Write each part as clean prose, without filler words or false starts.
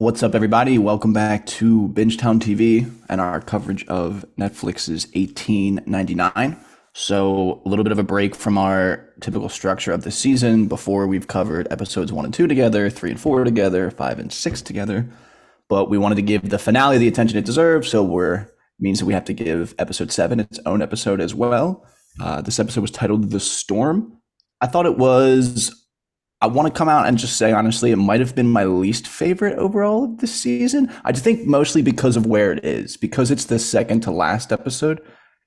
What's up, everybody? Welcome back to Bingetown TV and our coverage of Netflix's 1899. So, a little bit of a break from our typical structure of the season. Before, we've covered episodes 1 and 2 together, 3 and 4 together, 5 and 6 together. But we wanted to give the finale the attention it deserves, so means that we have to give episode 7 its own episode as well. This episode was titled The Storm. I thought it was I want to come out and just say, honestly, it might have been my least favorite overall of the season. I just think mostly because of where it is, because it's the second to last episode.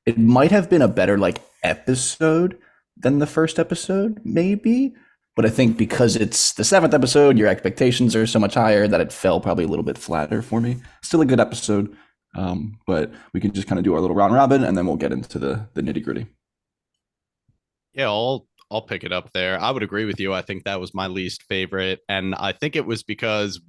It might have been a better episode than the first episode, maybe. But I think because it's the seventh episode, your expectations are so much higher that it fell probably a little bit flatter for me. Still a good episode, but we can just kind of do our little round robin, and then we'll get into the nitty gritty. Yeah, I'll pick it up there. I would agree with you. I think that was my least favorite, and I think it was because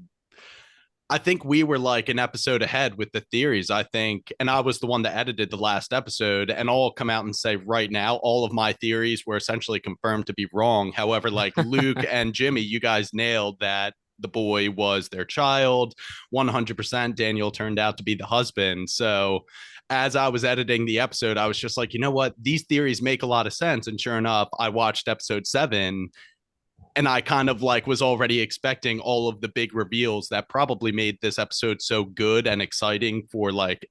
I think we were like an episode ahead with the theories. I think, and I was the one that edited the last episode, and I'll come out and say right now, all of my theories were essentially confirmed to be wrong. However, like Luke and Jimmy, you guys nailed that the boy was their child. 100% Daniel turned out to be the husband. So as I was editing the episode, I was just like, you know what? These theories make a lot of sense. And sure enough, I watched episode 7 and I kind of like was already expecting all of the big reveals that probably made this episode so good and exciting for like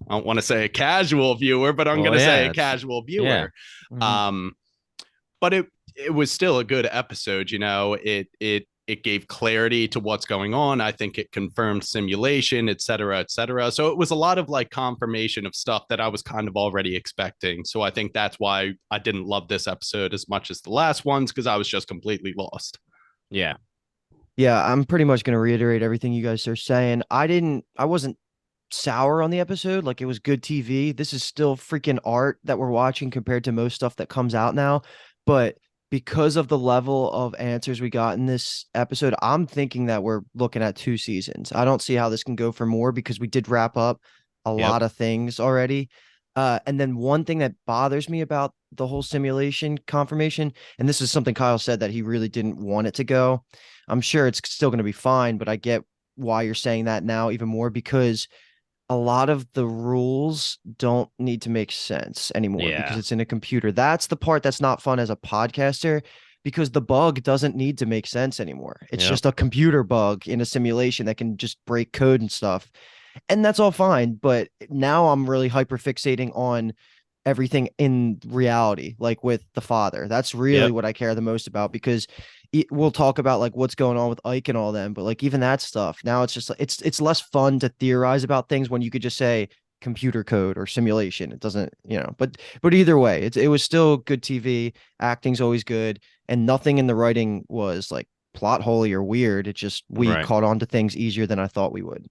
I don't want to say a casual viewer, but I'm Well, going to say yeah, a casual yeah. viewer. Mhm. Um, but it was still a good episode. You know, it gave clarity to what's going on. I think it confirmed simulation, et cetera, et cetera. So it was a lot of like confirmation of stuff that I was kind of already expecting. So I think that's why I didn't love this episode as much as the last ones because I was just completely lost. Yeah. Yeah, I'm pretty much going to reiterate everything you guys are saying. I wasn't sour on the episode. Like, it was good TV. This is still freaking art that we're watching compared to most stuff that comes out now. But because of the level of answers we got in this episode, I'm thinking that we're looking at 2 seasons. I don't see how this can go for more because we did wrap up a Yep. lot of things already. And then one thing that bothers me about the whole simulation confirmation, and this is something Kyle said that he really didn't want it to go. I'm sure it's still going to be fine, but I get why you're saying that now even more because a lot of the rules don't need to make sense anymore because Yeah. it's in a computer. That's the part that's not fun as a podcaster because the bug doesn't need to make sense anymore. It's Yep. just a computer bug in a simulation that can just break code and stuff. And that's all fine. But now I'm really hyper fixating on everything in reality, like with the father. That's really Yep. what I care the most about because we'll talk about like what's going on with Ike and all them, but like even that stuff now it's just like it's less fun to theorize about things when you could just say computer code or simulation. It doesn't, but either way, it was still good TV. Acting's always good, and nothing in the writing was like plot holy or weird. It just we Right. caught on to things easier than I thought we would.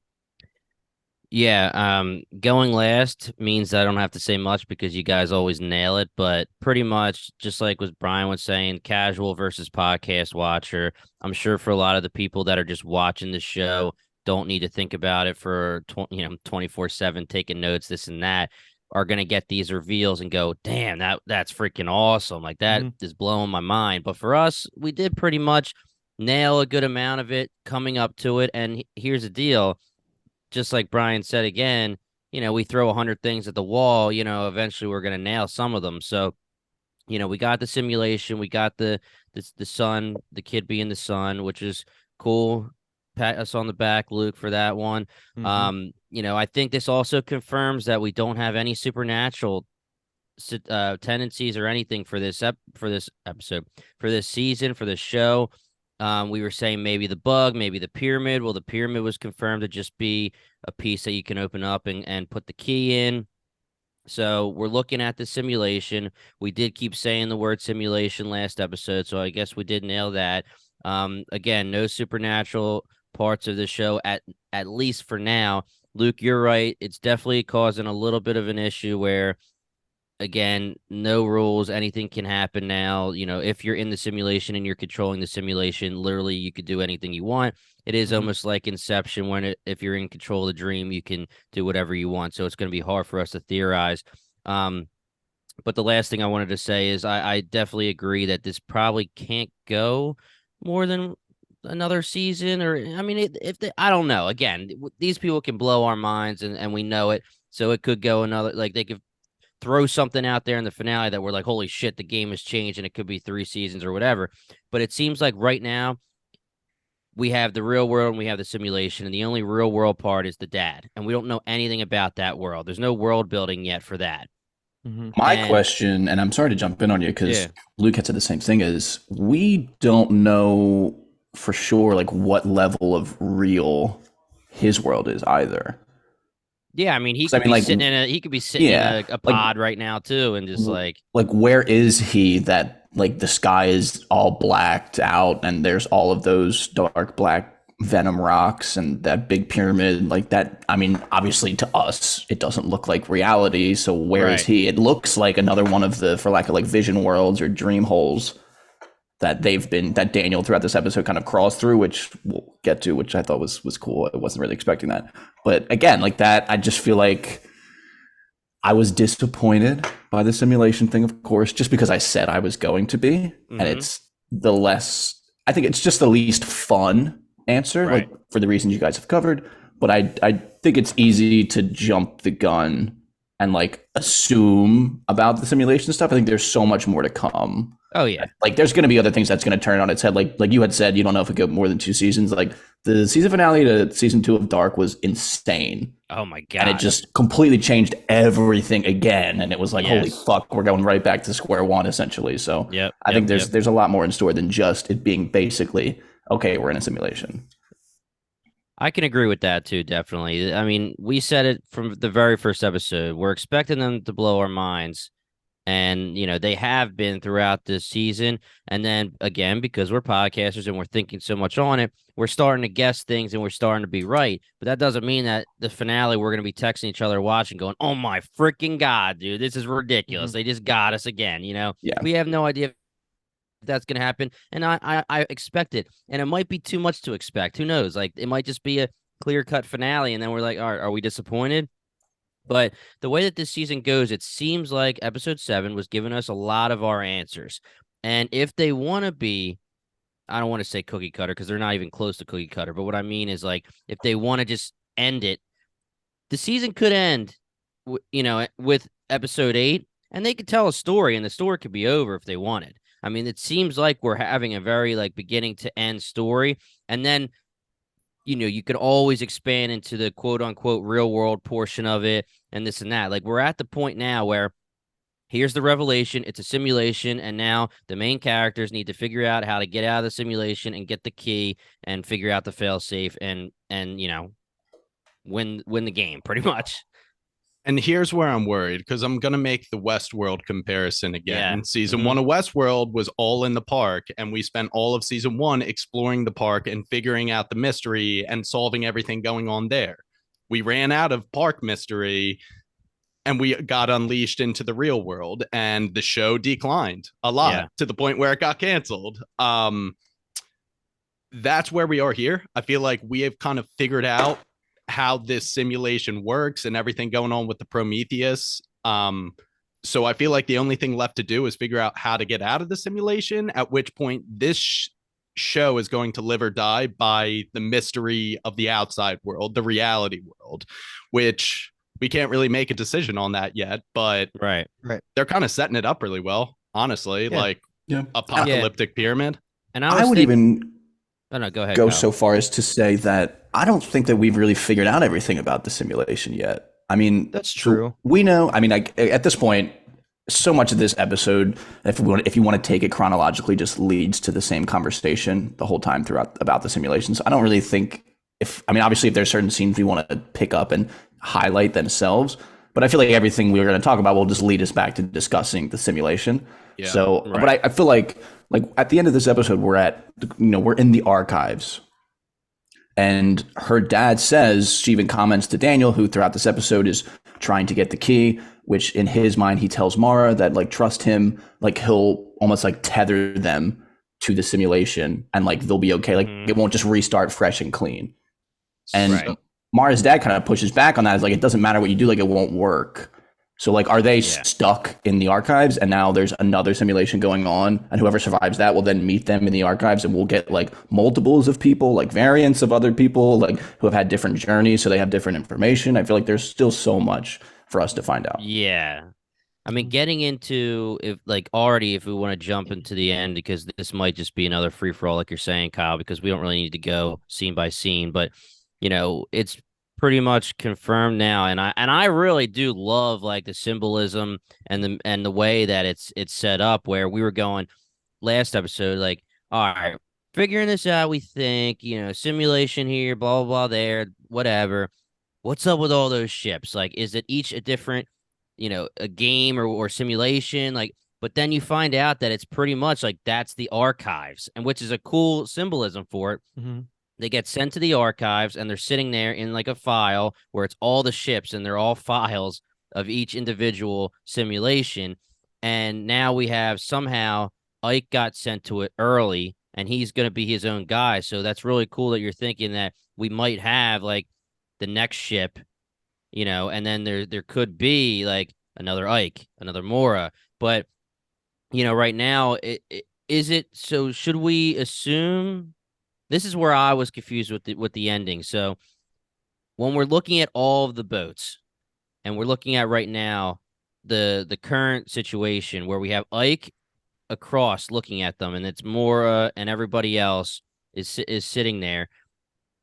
Yeah. Going last means I don't have to say much because you guys always nail it, but pretty much just like what Brian was saying, casual versus podcast watcher. I'm sure for a lot of the people that are just watching the show, don't need to think about it for 24/7, taking notes, this and that, are gonna get these reveals and go, damn, that's freaking awesome. Like that Mhm. is blowing my mind. But for us, we did pretty much nail a good amount of it coming up to it. And here's the deal, just like Brian said again, we throw 100 things at the wall, eventually we're going to nail some of them. So, we got the simulation, we got the sun, the kid being the sun, which is cool. Pat us on the back, Luke, for that one. Mhm. I think this also confirms that we don't have any supernatural tendencies or anything for for this episode, for this season, for this show. We were saying maybe the bug, maybe the pyramid. Well, the pyramid was confirmed to just be a piece that you can open up and put the key in. So we're looking at the simulation. We did keep saying the word simulation last episode, so I guess we did nail that. Again, no supernatural parts of the show at least for now. Luke, you're right. It's definitely causing a little bit of an issue where again, no rules, anything can happen now. If you're in the simulation and you're controlling the simulation, literally you could do anything you want. It is Mhm. almost like Inception when if you're in control of the dream, you can do whatever you want. So it's going to be hard for us to theorize. Um, but the last thing I wanted to say is I definitely agree that this probably can't go more than another season, or I mean, if they, I don't know. Again, these people can blow our minds, and we know it. So it could go another, like they could throw something out there in the finale that we're like, holy shit, the game has changed, and it could be 3 seasons or whatever. But it seems like right now we have the real world and we have the simulation, and the only real world part is the dad, and we don't know anything about that world. There's no world building yet for that. Mhm. My And question, and I'm sorry to jump in on you because yeah, Luke had said the same thing, is we don't know for sure like what level of real his world is either. yeah. I mean, he 'Cause I could mean, be like, sitting in a he could be sitting in yeah, a like, pod right now too, and just like where is he that like the sky is all blacked out and there's all of those dark black venom rocks and that big pyramid like that? I mean, obviously to us it doesn't look like reality, so where is right. he? It looks like another one of the, for lack of like, vision worlds or dream holes that that Daniel throughout this episode kind of crawls through, which we'll get to, which I thought was cool. I wasn't really expecting that, but again, like that, I just feel like I was disappointed by the simulation thing, of course, just because I said I was going to be. And Mhm. it's the less, I think it's just the least fun answer, Right. like for the reasons you guys have covered. But I think it's easy to jump the gun and like assume about the simulation stuff. I think there's so much more to come. Oh yeah, Like there's going to be other things that's going to turn it on its head. Like you had said, you don't know if it go more than 2 seasons. Like the season finale to season 2 of Dark was insane. oh my And it god, just completely changed everything again. And it was like, holy Yes. fuck, we're going right back to square one, essentially. So Yep, I think yep. there's a lot more in store than just it being basically, okay, we're in a simulation. I can agree with that too, definitely. I mean, we said it from the very first episode. We're expecting them to blow our minds. And, they have been throughout this season. And then again, because we're podcasters and we're thinking so much on it, we're starting to guess things and we're starting to be right. But that doesn't mean that the finale, we're going to be texting each other, watching, going, oh my freaking God, dude, this is ridiculous. Mhm. They just got us again. Yeah. We have no idea if that's going to happen. And I expect it. And it might be too much to expect. Who knows? Like, it might just be a clear cut finale. And then we're like, all right, are we disappointed? But the way that this season goes, it seems like episode 7 was giving us a lot of our answers. And if they want to be, I don't want to say cookie cutter because they're not even close to cookie cutter. But what I mean is, like, if they want to just end it, the season could end, with episode 8, and they could tell a story, and the story could be over if they wanted. I mean, it seems like we're having a very like beginning to end story, and then you could always expand into the quote unquote real world portion of it and this and that. Like, we're at the point now where here's the revelation. It's a simulation. And now the main characters need to figure out how to get out of the simulation and get the key and figure out the fail safe and, win the game pretty much. And here's where I'm worried because I'm going to make the Westworld comparison again. Yeah. Season Mhm. 1 of Westworld was all in the park, and we spent all of season 1 exploring the park and figuring out the mystery and solving everything going on there. We ran out of park mystery and we got unleashed into the real world, and the show declined a lot to the point where it got canceled. That's where we are here. I feel like we have kind of figured out how this simulation works and everything going on with the Prometheus. So I feel like the only thing left to do is figure out how to get out of the simulation, at which point this show is going to live or die by the mystery of the outside world, the reality world, which we can't really make a decision on that yet, but Right. they're kind of setting it up really well, honestly, Yeah. like Yeah. apocalyptic pyramid. And I would even Oh, no, go ahead. go Kyle. so far as to say that I don't think that we've really figured out everything about the simulation yet. I mean, That's so true. we know. I mean, at this point, so much of this episode, if you want to take it chronologically, just leads to the same conversation the whole time throughout about the simulations. I don't really think obviously, if there's certain scenes we want to pick up and highlight themselves, but I feel like everything we're going to talk about will just lead us back to discussing the simulation. Yeah, so, right. but I feel like at the end of this episode, we're in the archives. And her dad says, she even comments to Daniel, who throughout this episode is trying to get the key, which in his mind, he tells Maura that like, trust him, like he'll almost like tether them to the simulation and like, they'll be okay. Like it won't just restart fresh and clean. And Right. Mara's dad kind of pushes back on that. It's like, it doesn't matter what you do, like it won't work. So like, are they Yeah. stuck in the archives and now there's another simulation going on, and whoever survives that will then meet them in the archives, and we'll get like multiples of people, like variants of other people, like who have had different journeys, so they have different information. I feel like there's still so much for us to find out. Yeah. I mean, getting into if like already if we want to jump into the end, because this might just be another free for all, like you're saying, Kyle, because we don't really need to go scene by scene, but it's pretty much confirmed now, and I really do love like the symbolism and the way that it's set up, where we were going last episode, like, all right, figuring this out, we think, simulation here, blah blah blah, there, whatever. What's up with all those ships? Like, is it each a different, a game or simulation? Like, but then you find out that it's pretty much like that's the archives, and which is a cool symbolism for it. Mm-hmm. They get sent to the archives and they're sitting there in like a file where it's all the ships and they're all files of each individual simulation. And now we have somehow Ike got sent to it early and he's going to be his own guy. So that's really cool that you're thinking that we might have like the next ship, and then there could be like another Ike, another Maura. But, right now, is it so? Should we assume this is where I was confused with the ending? So when we're looking at all of the boats, and we're looking at right now the current situation where we have Ike across looking at them, and it's Maura and everybody else is sitting there.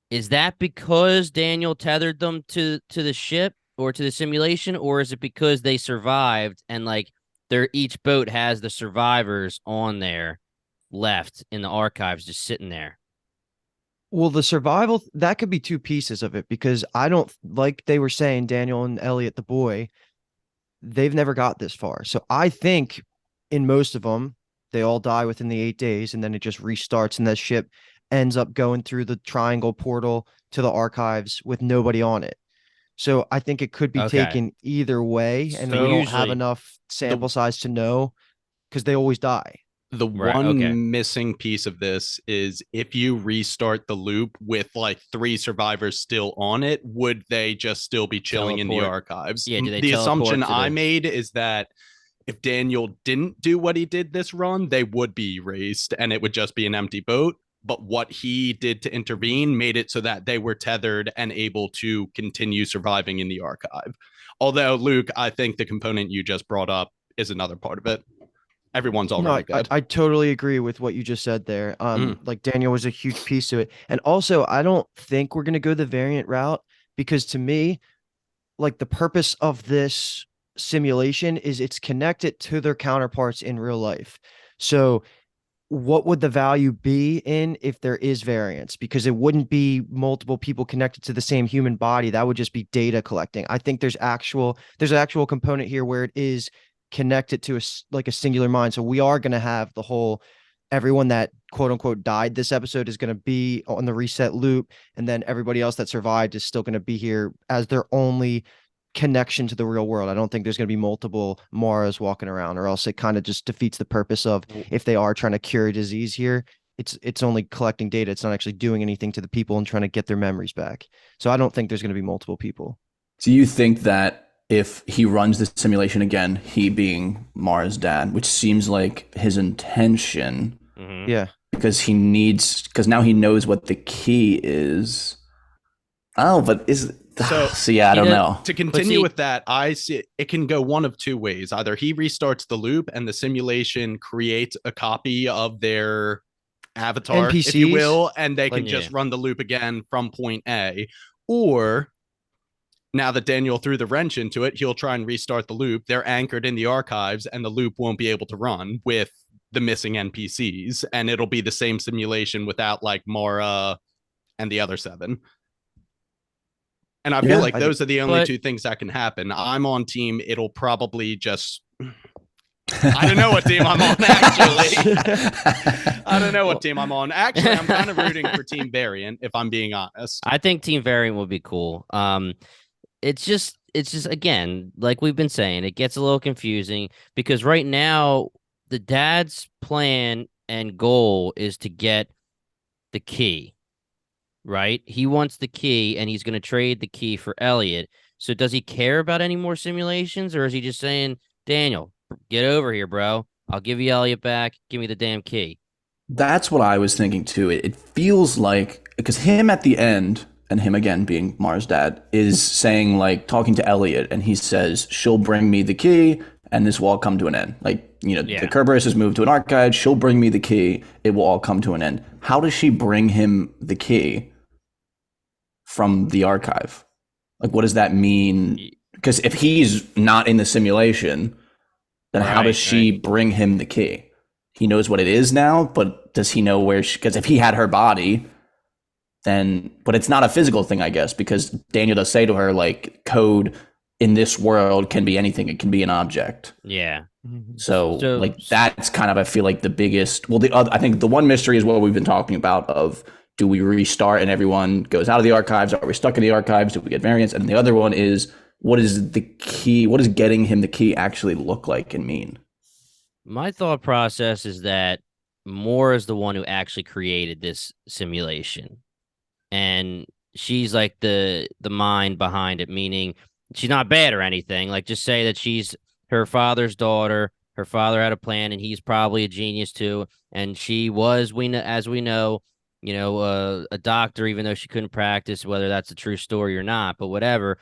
Is that because Daniel tethered them to the ship or to the simulation, or is it because they survived and like each boat has the survivors on there left in the archives just sitting there? Well, the survival, that could be two pieces of it, because I don't, like they were saying, Daniel and Elliot, the boy, they've never got this far. So I think in most of them, they all die within the 8 days, and then it just restarts, and that ship ends up going through the triangle portal to the archives with nobody on it. So I think it could be Okay. taken either way, and we So don't have usually enough the sample size to know, because they always die. the Right, okay. one missing piece of this is if you restart the loop with like 3 survivors still on it, would they just still be chilling in the Teleport. archives? Yeah, do they The teleport assumption to I the made is that if Daniel didn't do what he did this run, they would be erased and it would just be an empty boat. But what he did to intervene made it so that they were tethered and able to continue surviving in the archive. Although, Luke, I think the component you just brought up is another part of it. Everyone's No, already I, dead. I totally agree with what you just said there. Mm. Like Daniel was a huge piece to it. And also, I don't think we're gonna go the variant route, because to me, like the purpose of this simulation is it's connected to their counterparts in real life. So what would the value be in if there is variance? Because it wouldn't be multiple people connected to the same human body. That would just be data collecting. I think there's an actual component here where it is connected to like a singular mind. So we are going to have the whole, everyone that quote unquote died this episode is going to be on the reset loop, and then everybody else that survived is still going to be here as their only connection to the real world. I don't think there's going to be multiple Mauras walking around, or else it kind of just defeats the purpose of, if they are trying to cure a disease here, it's only collecting data. It's not actually doing anything to the people and trying to get their memories back. So I don't think there's going to be multiple people. Do you think that if he runs the simulation again, he being Mara's dad, which seems like his intention, Mhm. Yeah. because now he knows what the key is. Oh, but so yeah, I don't know. To continue see- with that, I see it can go one of 2 ways. Either he restarts the loop and the simulation creates a copy of their avatar, if you NPCs? will, and they Like, can just yeah. run the loop again from point A. Or now that Daniel threw the wrench into it, he'll try and restart the loop. They're anchored in the archives and the loop won't be able to run with the missing NPCs. And it'll be the same simulation without like Maura and the other 7. And I feel Yeah, like those are the only but- 2 things that can happen. I'm on team. It'll probably just. I don't know what team I'm on, actually. I don't know what team I'm on. Actually, I'm kind of rooting for Team Variant, if I'm being honest. I think Team Variant would be cool. It's just again, like we've been saying, it gets a little confusing because right now the dad's plan and goal is to get the key, right? He wants the key and he's going to trade the key for Elliot. So does he care about any more simulations, or is he just saying, Daniel, get over here, bro? I'll give you Elliot back. Give me the damn key. That's what I was thinking too. It feels like, because him at the end, and him again being Mara's dad, is saying, like, talking to Elliot, and he says, she'll bring me the key and this will all come to an end. Like, the Kerberos has moved to an archive. She'll bring me the key. It will all come to an end. How does she bring him the key from the archive? Like, what does that mean? Because if he's not in the simulation, then how does she bring him the key? He knows what it is now, but does he know where she, because if he had her body, then, but it's not a physical thing, I guess, because Daniel does say to her, like, code in this world can be anything. It can be an object. Yeah. So like, that's kind of, I feel like the biggest, well, the other, I think the one mystery is what we've been talking about of, do we restart and everyone goes out of the archives? Are we stuck in the archives? Do we get variants? And the other one is, what is the key? What does getting him the key actually look like and mean? My thought process is that Maura is the one who actually created this simulation, and she's like the mind behind it. Meaning, she's not bad or anything. Like, just say that she's her father's daughter. Her father had a plan, and he's probably a genius too. And she was, as we know, a doctor, even though she couldn't practice. Whether that's a true story or not, but whatever.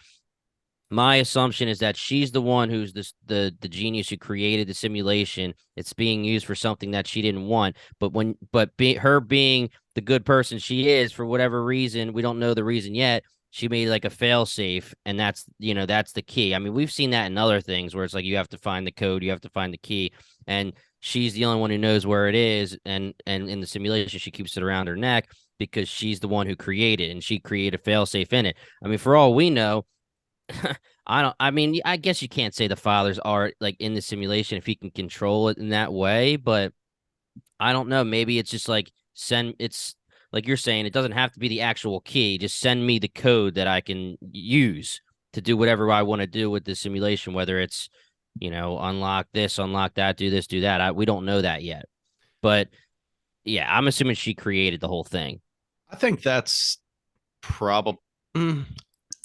My assumption is that she's the one who's the genius who created the simulation. It's being used for something that she didn't want. But her being the good person she is, for whatever reason, we don't know the reason yet, she made like a fail safe, and that's the key. I mean, we've seen that in other things where it's like you have to find the code, you have to find the key, and she's the only one who knows where it is. And in the simulation, she keeps it around her neck because she's the one who created, and she created a fail safe in it. I mean, for all we know, I guess you can't say the fathers are like in the simulation if he can control it in that way, but I don't know. Maybe it's just like it's like you're saying, it doesn't have to be the actual key. Just send me the code that I can use to do whatever I want to do with the simulation, whether it's, unlock this, unlock that, do this, do that. We don't know that yet. But yeah, I'm assuming she created the whole thing. I think that's probably.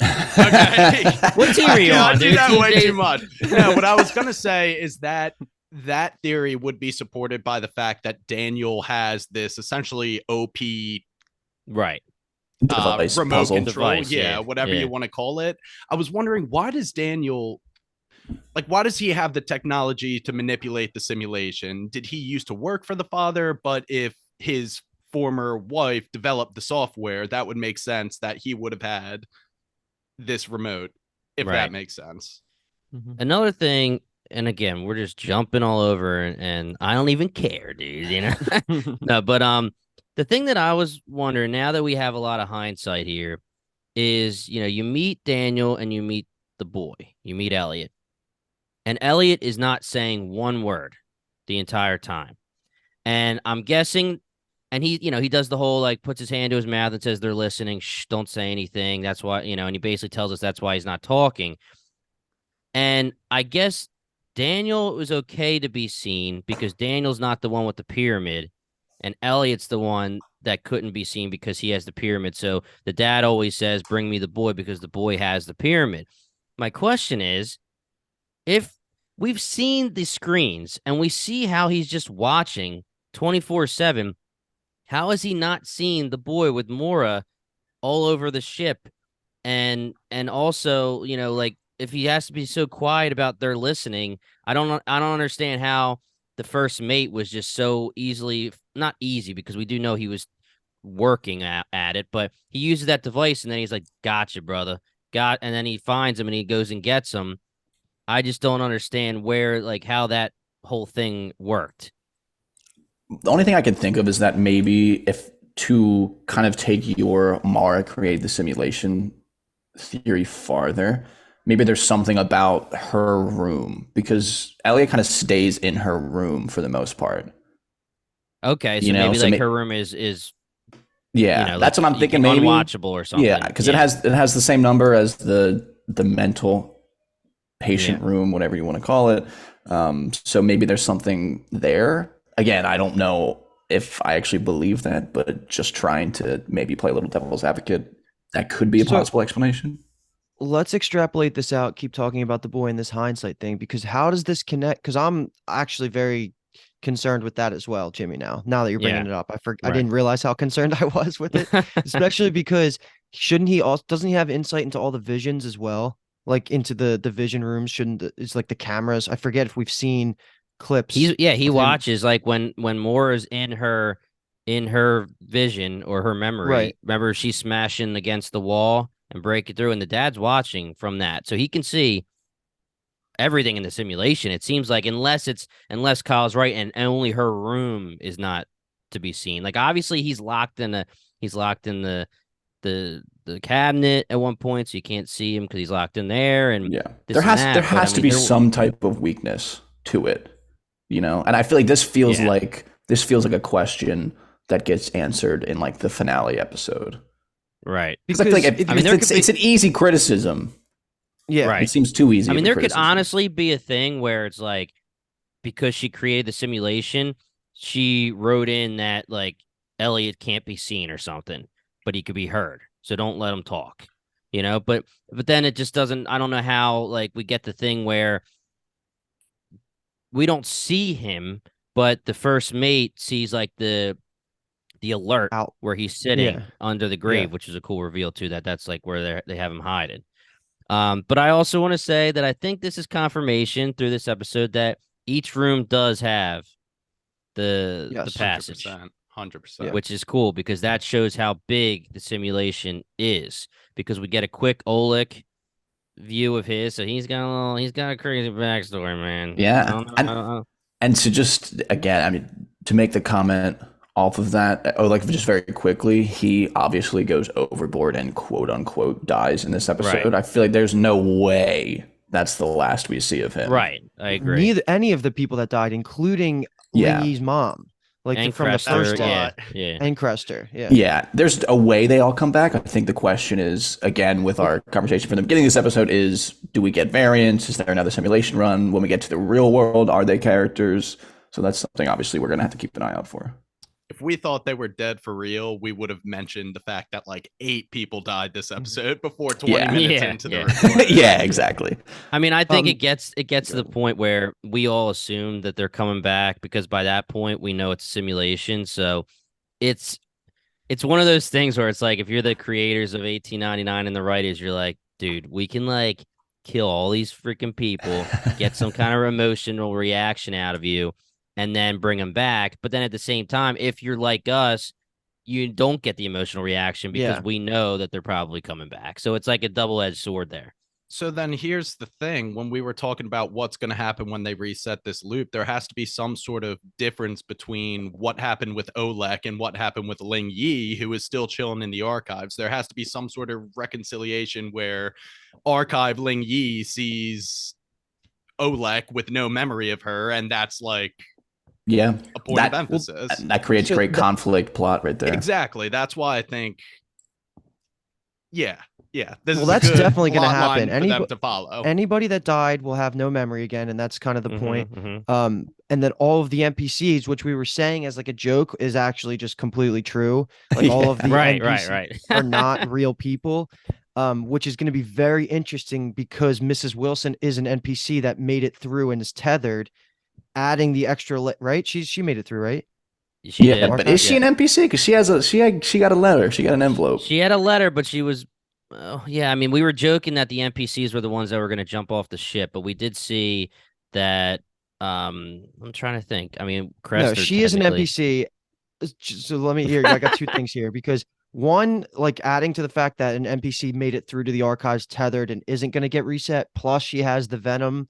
Okay. What team are you on, dude? Do that way too much. No, what I was gonna say is that theory would be supported by the fact that Daniel has this essentially OP right device, remote puzzle control, device, whatever you want to call it. I was wondering, why does he have the technology to manipulate the simulation? Did he used to work for the father? But if his former wife developed the software, that would make sense that he would have had this remote, if that makes sense. Another thing, and again, we're just jumping all over, and I don't even care, dude. No, but the thing that I was wondering, now that we have a lot of hindsight here, is you meet Daniel and you meet the boy, you meet Elliot, and Elliot is not saying one word the entire time, and I'm guessing. And he does the whole, like, puts his hand to his mouth and says they're listening. Shh, don't say anything. That's why, and he basically tells us that's why he's not talking. And I guess Daniel was okay to be seen because Daniel's not the one with the pyramid. And Elliot's the one that couldn't be seen because he has the pyramid. So the dad always says, bring me the boy because the boy has the pyramid. My question is, if we've seen the screens and we see how he's just watching 24/7, how has he not seen the boy with Maura all over the ship? And also, like, if he has to be so quiet about their listening, I don't understand how the first mate was just so easily, not easy because we do know he was working at it, but he uses that device and then he's like, gotcha, brother. And then he finds him and he goes and gets him. I just don't understand how that whole thing worked. The only thing I can think of is that maybe, if to kind of take your Maura create the simulation theory farther, maybe there's something about her room, because Elliot kind of stays in her room for the most part. Okay, so maybe her room is that's what I'm thinking. Maybe unwatchable or something. Yeah, because it has the same number as the mental patient room, whatever you want to call it. So maybe there's something there. Again, I don't know if I actually believe that, but just trying to maybe play a little devil's advocate, that could be a possible explanation. let's extrapolate this out. Keep talking about the boy in this hindsight thing, because how does this connect? Because I'm actually very concerned with that as well, Jimmy. Now that you're bringing Yeah. it up, I Right. didn't realize how concerned I was with it, especially because shouldn't he also doesn't he have insight into all the visions as well? Like into the vision rooms? It's like the cameras. I forget if we've seen clips. He of him. watches like when Maura's in her vision or her memory. Right. Remember, she's smashing against the wall and breaking through, and the dad's watching from that, so he can see everything in the simulation. It seems like unless Kyle's right and only her room is not to be seen. Like obviously he's locked in the cabinet at one point, so you can't see him because he's locked in there. And Yeah, this there and has that, there but, I has to mean, be there- some type of weakness to it, and I feel like this feels Yeah. like a question that gets answered in like the finale episode. right. Because I feel like Because if I mean, there it's could be- it's an easy criticism. Yeah. Right. It seems too easy. I mean, of a there could criticism. honestly be a thing where it's like because she created the simulation, she wrote in that like Elliot can't be seen or something, but he could be heard. So don't let him talk. But then it just doesn't. I don't know how like we get the thing where we don't see him, but the first mate sees like the alert Out. where he's sitting Yeah. under the grave, which is a cool reveal too. That's like where they have him hiding. But I also want to say that I think this is confirmation through this episode that each room does have the Yes. passage, 100%. which is cool because that shows how big the simulation is. Because we get a quick Oleg view of his, so he's got a crazy backstory, man. Yeah. I don't know. And to just again, I mean, to make the comment off of that, like just very quickly, he obviously goes overboard and quote unquote dies in this episode. Right. I feel like there's no way that's the last we see of him. Right, I agree. Any of the people that died, including Yeah. Ling Yi's mom, like And from the Crester, first yeah, one, yeah. and Crester. Yeah. Yeah, there's a way they all come back. I think the question is, again, with our conversation from the beginning of this episode, is do we get variants? Is there another simulation run? When we get to the real world, are they characters? So that's something obviously we're going to have to keep an eye out for. If we thought they were dead for real, we would have mentioned the fact that like 8 people died this episode before 20 Yeah. minutes Yeah, into the yeah. recording. Yeah, exactly. I mean, I think Um, it gets to the point where we all assume that they're coming back because by that point we know it's a simulation. So it's one of those things where it's like if you're the creators of 1899 and the writers, you're like, dude, we can like kill all these freaking people, get some kind of emotional reaction out of you, and then bring them back. But then at the same time, if you're like us, you don't get the emotional reaction because Yeah. we know that they're probably coming back. So it's like a double-edged sword there. So then here's the thing. When we were talking about what's going to happen when they reset this loop, there has to be some sort of difference between what happened with Oleg and what happened with Ling Yi, who is still chilling in the archives. There has to be some sort of reconciliation where archive Ling Yi sees Oleg with no memory of her, and that's like Yeah. a point of emphasis. That creates So great that- conflict plot right there. Exactly. That's why I think, yeah. This Well, is that's a good definitely gonna plot line happen. for them to follow. Anybody that died will have no memory again, and that's kind of the point. Mhm. And then all of the NPCs, which we were saying as like a joke, is actually just completely true. Like all of the Right, NPCs right. are not real people. Which is going to be very interesting because Mrs. Wilson is an NPC that made it through and is tethered, adding the extra right. She made it through, right? She Yeah, did. but is she an NPC? Because she got a letter. She got an envelope. She had a letter, but she was. Oh, yeah, I mean, we were joking that the NPCs were the ones that were going to jump off the ship, but we did see that. I'm trying to think. I mean, Crester, No, she is an technically- NPC. So let me hear. I got two things here because one, like adding to the fact that an NPC made it through to the archives tethered and isn't going to get reset. Plus, she has the Venom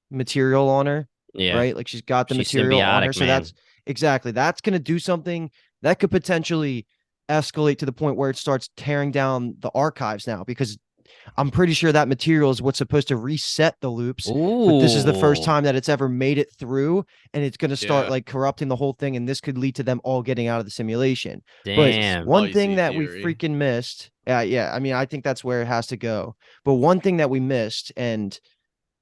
material on her, Yeah, right? Like she's got the She's material on her. symbiotic, So man. that's exactly that's going to do something that could potentially escalate to the point where it starts tearing down the archives now because I'm pretty sure that material is what's supposed to reset the loops. But this is the first Ooh. time that it's ever made it through, and it's going to start Yeah. like corrupting the whole thing, and this could lead to them all getting out of the simulation. Damn. But one Spicy thing that theory. we freaking missed, yeah, I mean, I think that's where it has to go. But one thing that we missed, and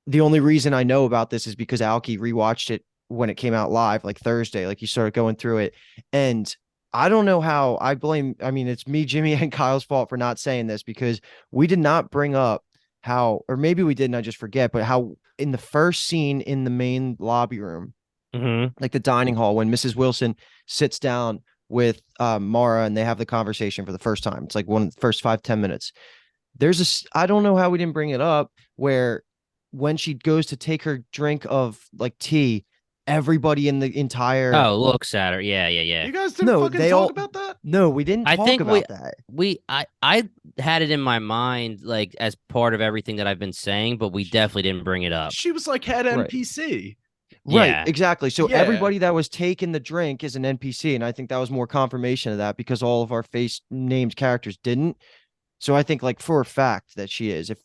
the only reason I know about this is because Alki rewatched it when it came out live, like Thursday, like he started going through it, and I don't know how I mean, it's me, Jimmy, and Kyle's fault for not saying this because we did not bring up how, or maybe we didn't, I just forget, but how in the first scene in the main lobby room, like the dining hall, when Mrs. Wilson sits down with Maura and they have the conversation for the first time. It's like one of the first 5-10 minutes. I don't know how we didn't bring it up, where when she goes to take her drink of like tea, everybody in the entire Oh, looks at her. Yeah, yeah, yeah. You guys didn't No, fucking they talk all about that? no, we didn't I talk think about that. I had it in my mind like as part of everything that I've been saying, but we definitely didn't bring it up. She was like head Right. NPC. Right, Yeah. exactly. So Yeah. everybody that was taking the drink is an NPC, and I think that was more confirmation of that because all of our face named characters didn't. So I think like for a fact that she is, if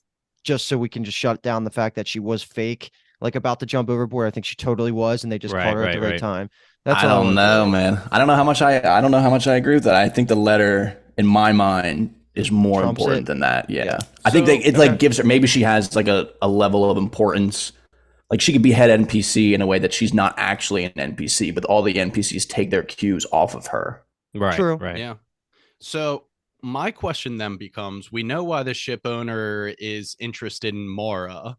just so we can just shut down the fact that she was fake, like about to jump overboard. I think she totally was, and they just caught her at the right time. That's I all don't wanted to know, say. man. I don't know how much I don't know how much I agree with that. I think the letter in my mind is more Trumps important it? than that. Yeah. Yeah. I think So- it like gives her, maybe she has like a level of importance. Like she could be head NPC in a way that she's not actually an NPC, but all the NPCs take their cues off of her. Right. True. Right. Yeah. So my question then becomes, we know why the ship owner is interested in Maura.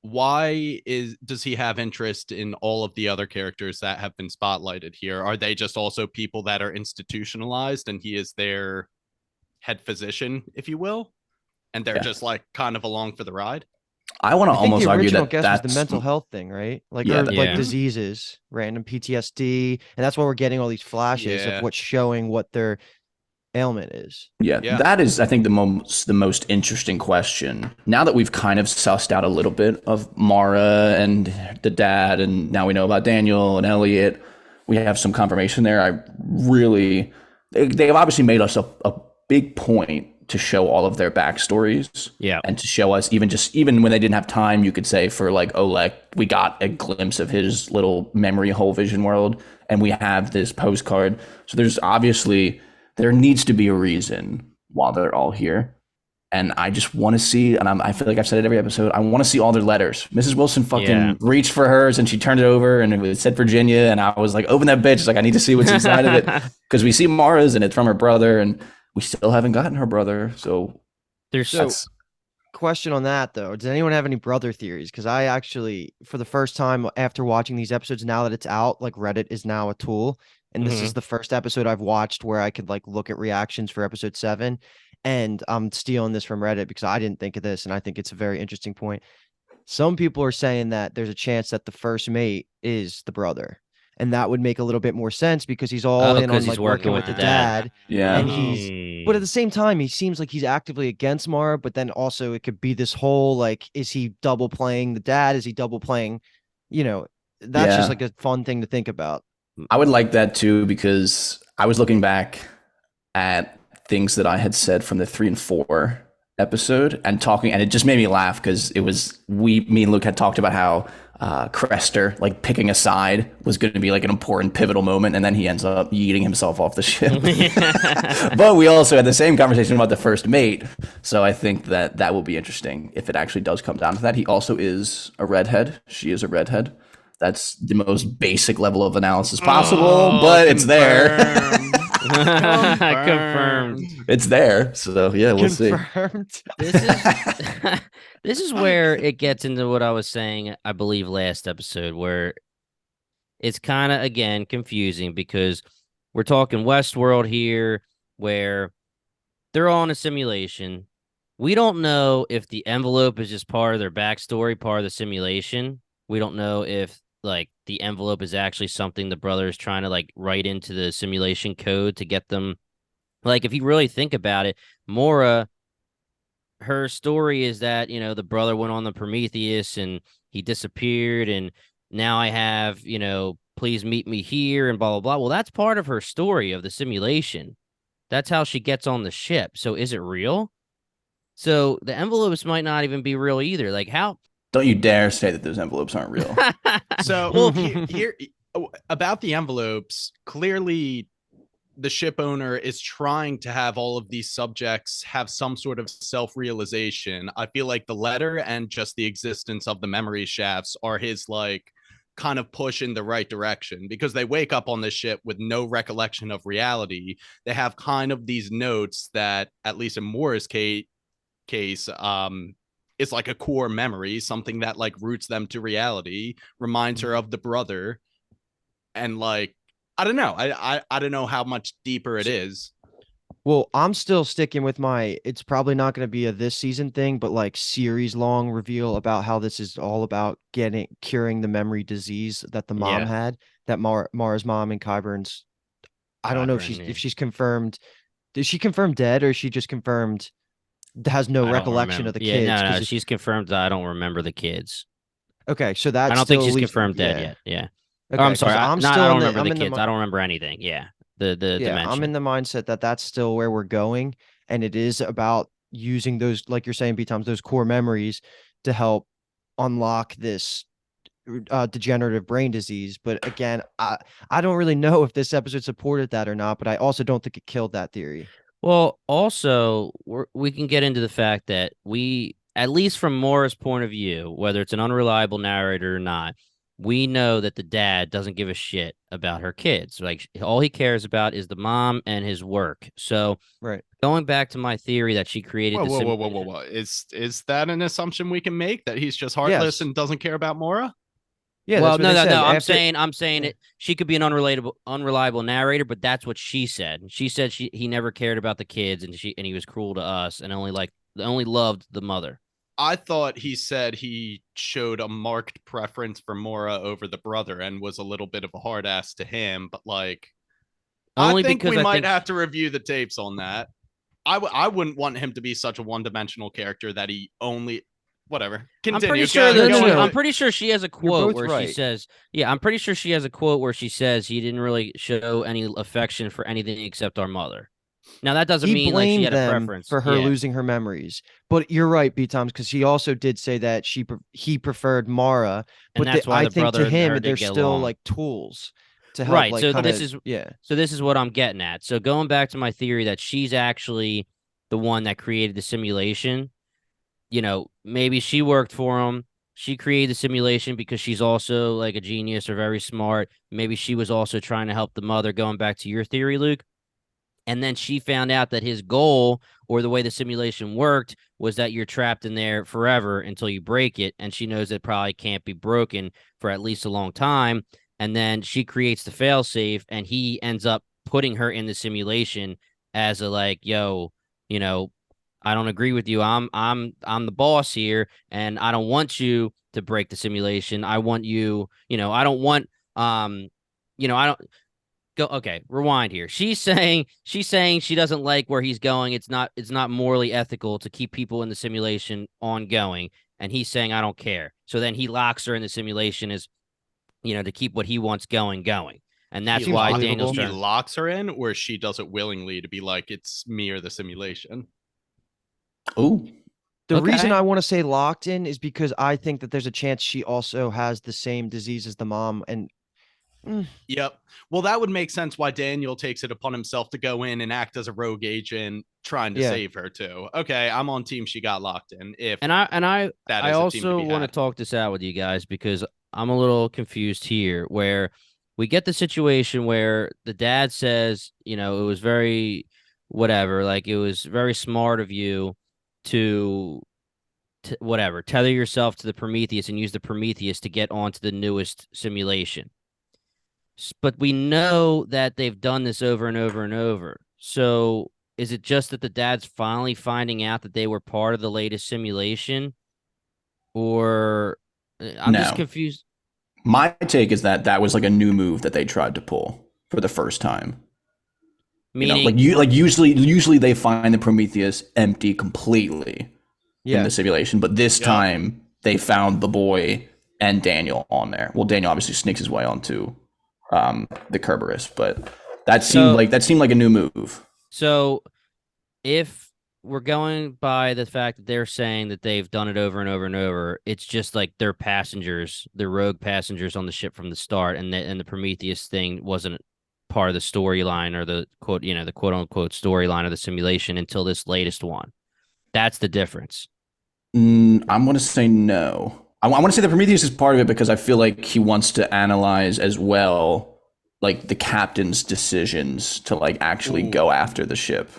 Why does he have interest in all of the other characters that have been spotlighted here? Are they just also people that are institutionalized and he is their head physician, if you will? And they're Yeah. just like kind of along for the ride? I want to I think almost the argue original that guess was that's the mental health thing, right? Like Yeah, or that- like Yeah. diseases, random PTSD, and that's why we're getting all these flashes Yeah. of what's showing what their ailment is. Yeah, Yeah. that is, I think, the most interesting question. Now that we've kind of sussed out a little bit of Mara and the dad, and now we know about Daniel and Elliot, we have some confirmation there. They've obviously made us a big point to show all of their backstories. Yeah. And to show us even when they didn't have time, you could say for like Oleg, we got a glimpse of his little memory whole vision world, and we have this postcard. So there needs to be a reason why they're all here. And I just want to see, and I feel like I've said it every episode, I want to see all their letters. Mrs. Wilson fucking reached for hers and she turned it over and it said Virginia. And I was like, open that bitch. Like, I need to see what's inside of it. Because we see Mara's and it's from her brother and we still haven't gotten her brother. So There's So question on that though. Does anyone have any brother theories? Because I actually, for the first time after watching these episodes, now that it's out, like Reddit is now a tool. And this is the first episode I've watched where I could like look at reactions for episode 7. And I'm stealing this from Reddit because I didn't think of this, and I think it's a very interesting point. Some people are saying that there's a chance that the first mate is the brother. And that would make a little bit more sense because he's all in on 'cause he's like working with the dad. yeah. And but at the same time, he seems like he's actively against Mara, but then also it could be this whole like, is he double playing the dad? Is he double playing, that's Yeah. just like a fun thing to think about. I would like that too, because I was looking back at things that I had said from the 3 and 4 episode and talking, and it just made me laugh because me and Luke had talked about how Crester, like picking a side, was going to be like an important pivotal moment, and then he ends up yeeting himself off the ship. But we also had the same conversation about the first mate, so I think that will be interesting if it actually does come down to that. He also is a redhead. She is a redhead. That's the most basic level of analysis possible, but it's there. Confirmed. It's there. So yeah, we'll see. Confirmed. This is where it gets into what I was saying, I believe, last episode, where it's kind of again confusing because we're talking Westworld here, where they're all in a simulation. We don't know if the envelope is just part of their backstory, part of the simulation. We don't know if like the envelope is actually something the brother is trying to like write into the simulation code to get them. Like, if you really think about it, Maura, her story is that, the brother went on the Prometheus and he disappeared. And now I have, please meet me here and blah, blah, blah. Well, that's part of her story of the simulation. That's how she gets on the ship. So is it real? So the envelopes might not even be real either. Like, how? Don't you dare say that those envelopes aren't real. So Well, here about the envelopes, clearly the ship owner is trying to have all of these subjects have some sort of self-realization. I feel like the letter and just the existence of the memory shafts are his like kind of push in the right direction, because they wake up on this ship with no recollection of reality. They have kind of these notes that, at least in Maura's case, is like a core memory, something that like roots them to reality, reminds her of the brother, and like I don't know, I don't know how much deeper it is. Well, I'm still sticking with my, it's probably not going to be a this season thing, but like series long reveal about how this is all about curing the memory disease that the mom Yeah. had, that Mara's mom and Qyburn's. I don't know if Qyburn, yeah. she's confirmed. Is she confirmed dead, or is she just confirmed has no I don't recollection remember. of the Yeah, kids? no, Because she's confirmed that I don't remember the kids. okay, so I that don't think still she's leaves, confirmed dead yeah. yet. Yeah. Oh, Okay, I'm sorry. because I'm Not I still don't in the remember I'm the in the kids. I don't remember anything. Yeah. The yeah, I'm in dementia. the mindset that that's still where we're going, and it is about using those, like you're saying, B times those core memories to help unlock this degenerative brain disease. But again, I don't really know if this episode supported that or not, but I also don't think it killed that theory. Well, also, we can get into the fact that we, at least from Maura's point of view, whether it's an unreliable narrator or not, we know that the dad doesn't give a shit about her kids. Like, all he cares about is the mom and his work. So, Right. going back to my theory that she created Whoa, the whoa, whoa, whoa, whoa, simulation. whoa! Is that an assumption we can make, that he's just heartless Yes. and doesn't care about Maura? Yeah, Well, that's what no, they no, said. no. After I'm saying yeah. it. She could be an unreliable narrator, but that's what she said. She said he never cared about the kids, and he was cruel to us, and only loved the mother. I thought he said he showed a marked preference for Maura over the brother and was a little bit of a hard ass to him, but like I Only think because we I might think have to review the tapes on that. I wouldn't want him to be such a one-dimensional character that he only whatever. I'm pretty Continue. sure Go, No, that no, go she. with I'm no. it. pretty sure she has a You're quote both where she right. says, "Yeah, I'm pretty sure she has a quote where she says he didn't really show any affection for anything except our mother." Now that doesn't He mean like she blamed had a them preference. for her Yeah, losing her memories. But you're right, B Toms, because he also did say that he preferred Mara. and But that's why I the think to brother and him, her they're didn't get still along. like tools to help, Right. like So kind this of, is yeah. so this is what I'm getting at. So going back to my theory that she's actually the one that created the simulation. Maybe she worked for him. She created the simulation because she's also like a genius or very smart. Maybe she was also trying to help the mother, going back to your theory, Luke. And then she found out that his goal or the way the simulation worked was that you're trapped in there forever until you break it. And she knows it probably can't be broken for at least a long time. And then she creates the failsafe, and he ends up putting her in the simulation as a like, yo, you know, I don't agree with you. I'm the boss here, and I don't want you to break the simulation. I want you, I don't want I don't go. Okay, rewind here. She's saying she doesn't like where he's going. It's not morally ethical to keep people in the simulation ongoing, and he's saying I don't care. So then he locks her in the simulation as to keep what he wants going. And He that's Seems why lock, Daniel's believable. he trying. locks her in, or she does it willingly to be like it's me or the simulation. Oh, The reason Okay. I want to say locked in is because I think that there's a chance she also has the same disease as the mom. And Yep. Well, that would make sense why Daniel takes it upon himself to go in and act as a rogue agent trying to yeah, save her too. Okay, I'm on team she got locked in, if And that I is a team to also be want to had. talk this out with you guys because I'm a little confused here where we get the situation where the dad says, it was very whatever, like it was very smart of you to, whatever, tether yourself to the Prometheus and use the Prometheus to get onto the newest simulation. But we know that they've done this over and over and over. So is it just that the dad's finally finding out that they were part of the latest simulation? Or I'm just no. confused. My take is that that was like a new move that they tried to pull for the first time. Meaning, Like usually they find the Prometheus empty completely in yeah. the simulation, but this Yep. time they found the boy and Daniel on there. Well, Daniel obviously sneaks his way onto the Kerberos, but so that seemed like a new move. so if we're going by the fact that they're saying that they've done it over and over and over, it's just like they're passengers, they're rogue passengers on the ship from the start, and the Prometheus thing wasn't part of the storyline or the quote unquote storyline of the simulation until this latest one. That's the difference. I'm going to say no. I want to say the Prometheus is part of it because I feel like he wants to analyze as well, like the captain's decisions to like actually Ooh. go after the ship.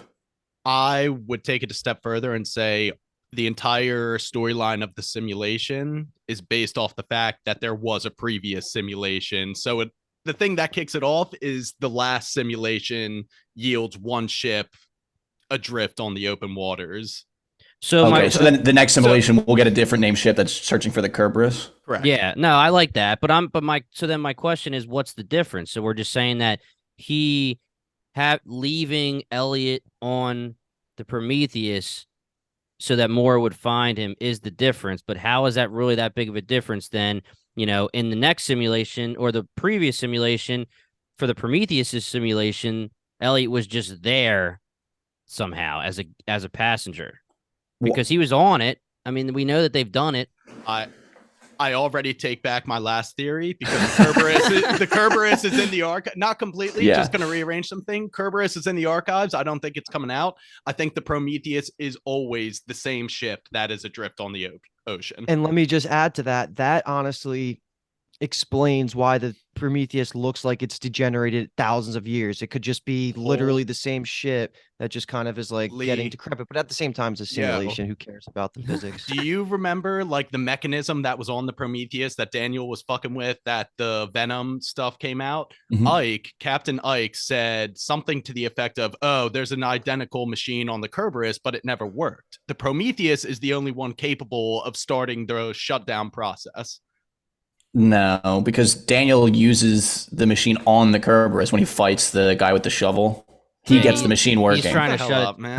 I would take it a step further and say the entire storyline of the simulation is based off the fact that there was a previous simulation. So the thing that kicks it off is the last simulation yields one ship adrift on the open waters. So Okay, so then the next simulation we'll get a different name ship that's searching for the Kerberos. Correct. Yeah, no, I like that, but my question is, what's the difference? So we're just saying that he leaving Elliot on the Prometheus so that Maura would find him is the difference. But how is that really that big of a difference then? You know, in the next simulation or the previous simulation for the Prometheus simulation, Elliot was just there somehow as a passenger because he was on it. I mean, we know that they've done it. I already take back my last theory because the Kerberos is in the archive. Not completely, just going to rearrange something. Kerberos is in the archives. I don't think it's coming out. I think the Prometheus is always the same ship that is adrift on the ocean. And let me just add to that. That honestly explains why the Prometheus looks like it's degenerated thousands of years. It could just be literally the same ship that just kind of is like getting decrepit, but at the Venom it's a simulation. Who cares about the physics? Do you remember like the mechanism that was on the Prometheus that Daniel was fucking with, that the Venom stuff came out? Captain Ike said something to the effect of, oh, there's an identical machine on the Kerberos, but it never worked. The Prometheus is the only one capable of starting the shutdown process. No, because Daniel uses the machine on the Kerberos when he fights the guy with the shovel. He gets the machine working. He's trying to shut up, man.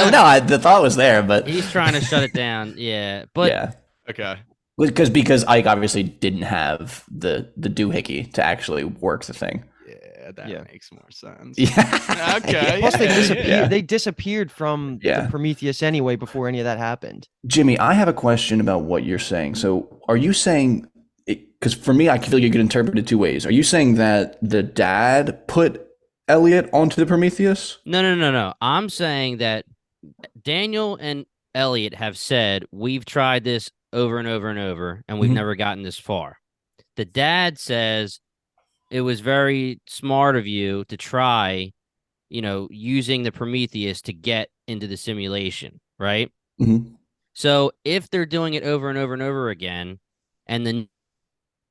No, the thought was there, but he's trying to shut it down. Yeah, but yeah, okay. Because Ike obviously didn't have the doohickey to actually work the thing. Yeah, that makes more sense. Yeah. Okay. Plus, they disappeared. Yeah. They disappeared from the Prometheus anyway before any of that happened. Jimmy, I have a question about what you're saying. So, are you saying? Because for me, I feel like you could interpret it two ways. Are you saying that the dad put Elliot onto the Prometheus? No. I'm saying that Daniel and Elliot have said, we've tried this over and over and over, and we've never gotten this far. The dad says it was very smart of you to try, using the Prometheus to get into the simulation, right? Mm-hmm. So if they're doing it over and over and over again, and the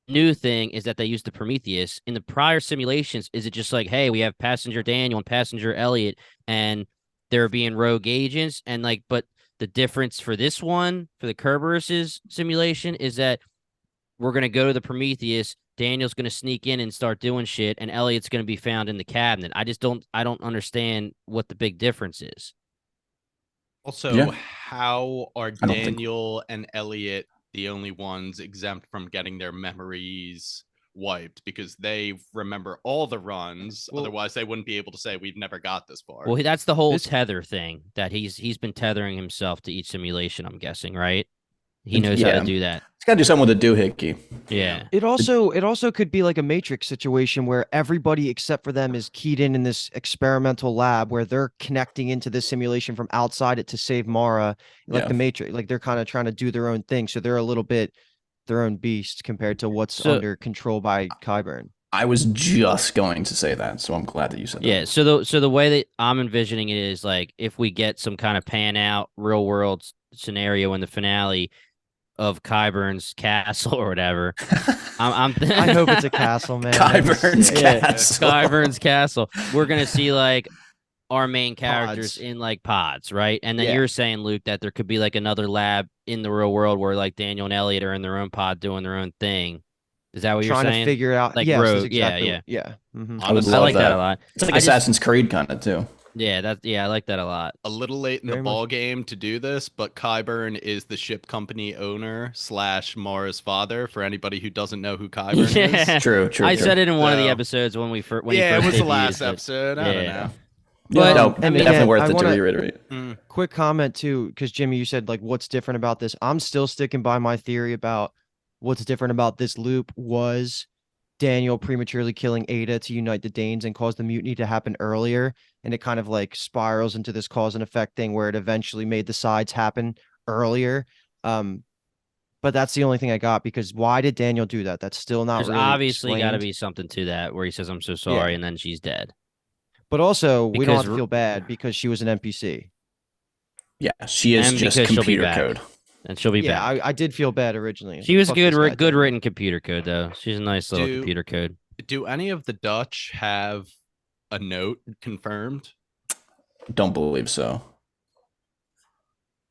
new thing is that they use the Prometheus in the prior simulations, is it just like, hey, we have passenger Daniel and passenger Elliot, and they're being rogue agents, and like, but the difference for this one, for the Kerberos' simulation, is that we're going to go to the Prometheus, Daniel's going to sneak in and start doing shit, and Elliot's going to be found in the cabinet. I don't understand what the big difference is. Also, how are Daniel and Elliot the only ones exempt from getting their memories wiped? Because they remember all the runs. Otherwise, they wouldn't be able to say we've never got this far. Well, that's the whole tether thing, that he's been tethering himself to each simulation, I'm guessing, right? He knows how to do that. It's got to do something with the doohickey. Yeah. It also could be like a Matrix situation where everybody except for them is keyed in this experimental lab where they're connecting into this simulation from outside it to save Maura, like the Matrix. Like they're kind of trying to do their own thing, so they're a little bit their own beast compared to what's under control by Qyburn. I was just going to say that, so I'm glad that you said that. Yeah, so the way that I'm envisioning it is like if we get some kind of pan out real world scenario in the finale of Qyburn's castle or whatever. I hope it's a castle, man. Qyburn's castle. Qyburn's castle. We're gonna see like our main characters in like pods, right? And then you're saying, Luke, that there could be like another lab in the real world where like Daniel and Elliot are in their own pod doing their own thing. Is that what you're saying? Trying to figure out, like rogue. Yeah. Mm-hmm. I like that a lot. It's like Assassin's Creed kind of too. Yeah, I like that a lot. A little late in the ball game to do this, but Qyburn is the ship company owner / Maura's father. For anybody who doesn't know who Qyburn is, True. I said it in one of the episodes when we first. It was the last episode. I don't know. But definitely again, worth it to reiterate. Quick comment too, because Jimmy, you said like what's different about this. I'm still sticking by my theory about what's different about this loop was Daniel prematurely killing Ada to unite the Danes and cause the mutiny to happen earlier. And it kind of like spirals into this cause and effect thing where it eventually made the sides happen earlier. But that's the only thing I got, because why did Daniel do that? That's still not really obviously got to explained. be something to that where he says, I'm so sorry. And then she's dead. But also we don't have to feel bad because she was an NPC. Yeah, she is And just because she'll be computer back. code. And she'll be Yeah, back. I did feel bad originally. She was a Fuck this guy, good Tova. written computer code though. She's a nice little Do- computer code. Do any of the Dutch have a note confirmed? Don't believe so.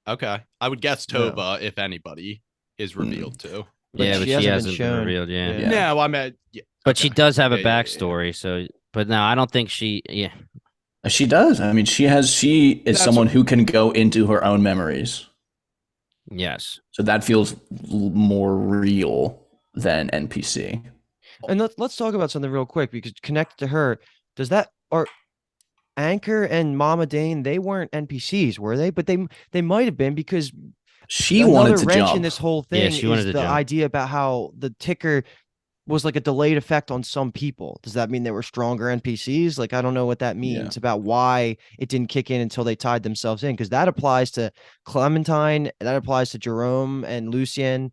Okay. I would guess No. Tova, if anybody, is revealed to. But Yeah, she but she hasn't been hasn't been shown. revealed. Yeah. Yeah. No, I meant. Yeah, But she okay. does have a Yeah, yeah, yeah, yeah. backstory. So, but no, I don't think she. Yeah. She does. I mean, she is That's someone who can go into her own memories. Yes. So that feels more real than NPC. And let's talk about something real quick because connected to her, does that or Anchor and Mama Dane, they weren't NPCs, were they? But they might have been because She another wanted to wrench jump. in this whole Yeah, thing she is wanted the to jump. idea about how the ticker was like a delayed effect on some people. Does that mean they were stronger NPCs? Like, I don't know what that means about why it didn't kick in until they tied themselves in, because that applies to Clementine, that applies to Jerome and Lucien.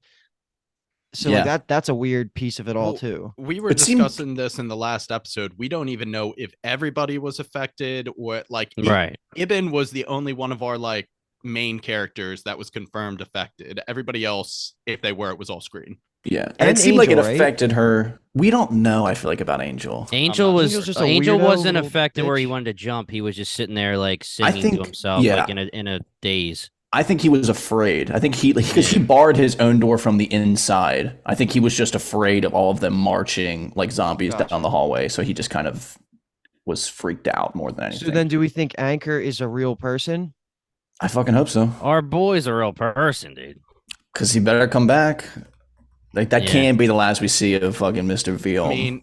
So Yeah. like that's a weird piece of it all Well, too. We were It seemed- discussing this in the last episode. We don't even know if everybody was affected or like Right. Ibn was the only one of our like main characters that was confirmed affected. Everybody else, if they were, it was all screen. Yeah. And it seemed like it Angel, right? affected her. We don't know, I feel like, about Angel. Angel not was sure. just a Angel weirdo wasn't little affected where he bitch. wanted to jump. He was just sitting there like singing to think- himself, yeah. like in a daze. I think he was afraid. I think because he barred his own door from the inside. I think he was just afraid of all of them marching like zombies Gotcha. down the hallway. So he just kind of was freaked out more than anything. So then do we think Anchor is a real person? I fucking hope so. Our boy's a real person, dude. Because he better come back. Like, that Yeah. can't be the last we see of fucking Mr. Veal. I mean,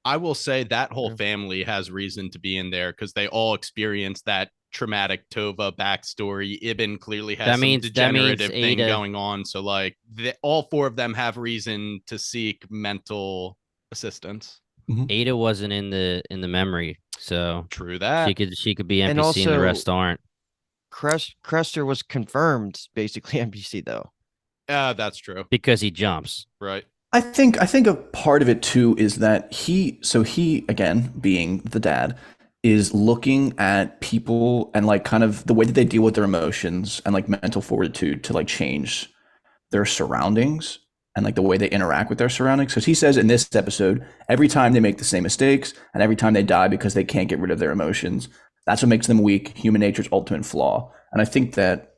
I will say that whole family has reason to be in there because they all experienced that traumatic Tova backstory. Ibn clearly has some degenerative thing Ada- going on. So, like, all four of them have reason to seek mental assistance. Ada wasn't in the memory, so True that. she could be NPC And and the also- rest aren't. Crester was confirmed basically NPC though. That's true. Because he jumps. Right. I think a part of it too is that he again, being the dad, is looking at people and like kind of the way that they deal with their emotions and like mental fortitude to like change their surroundings and like the way they interact with their surroundings. Because he says in this episode, every time they make the same mistakes and every time they die because they can't get rid of their emotions, that's what makes them weak, human nature's ultimate flaw. And I think that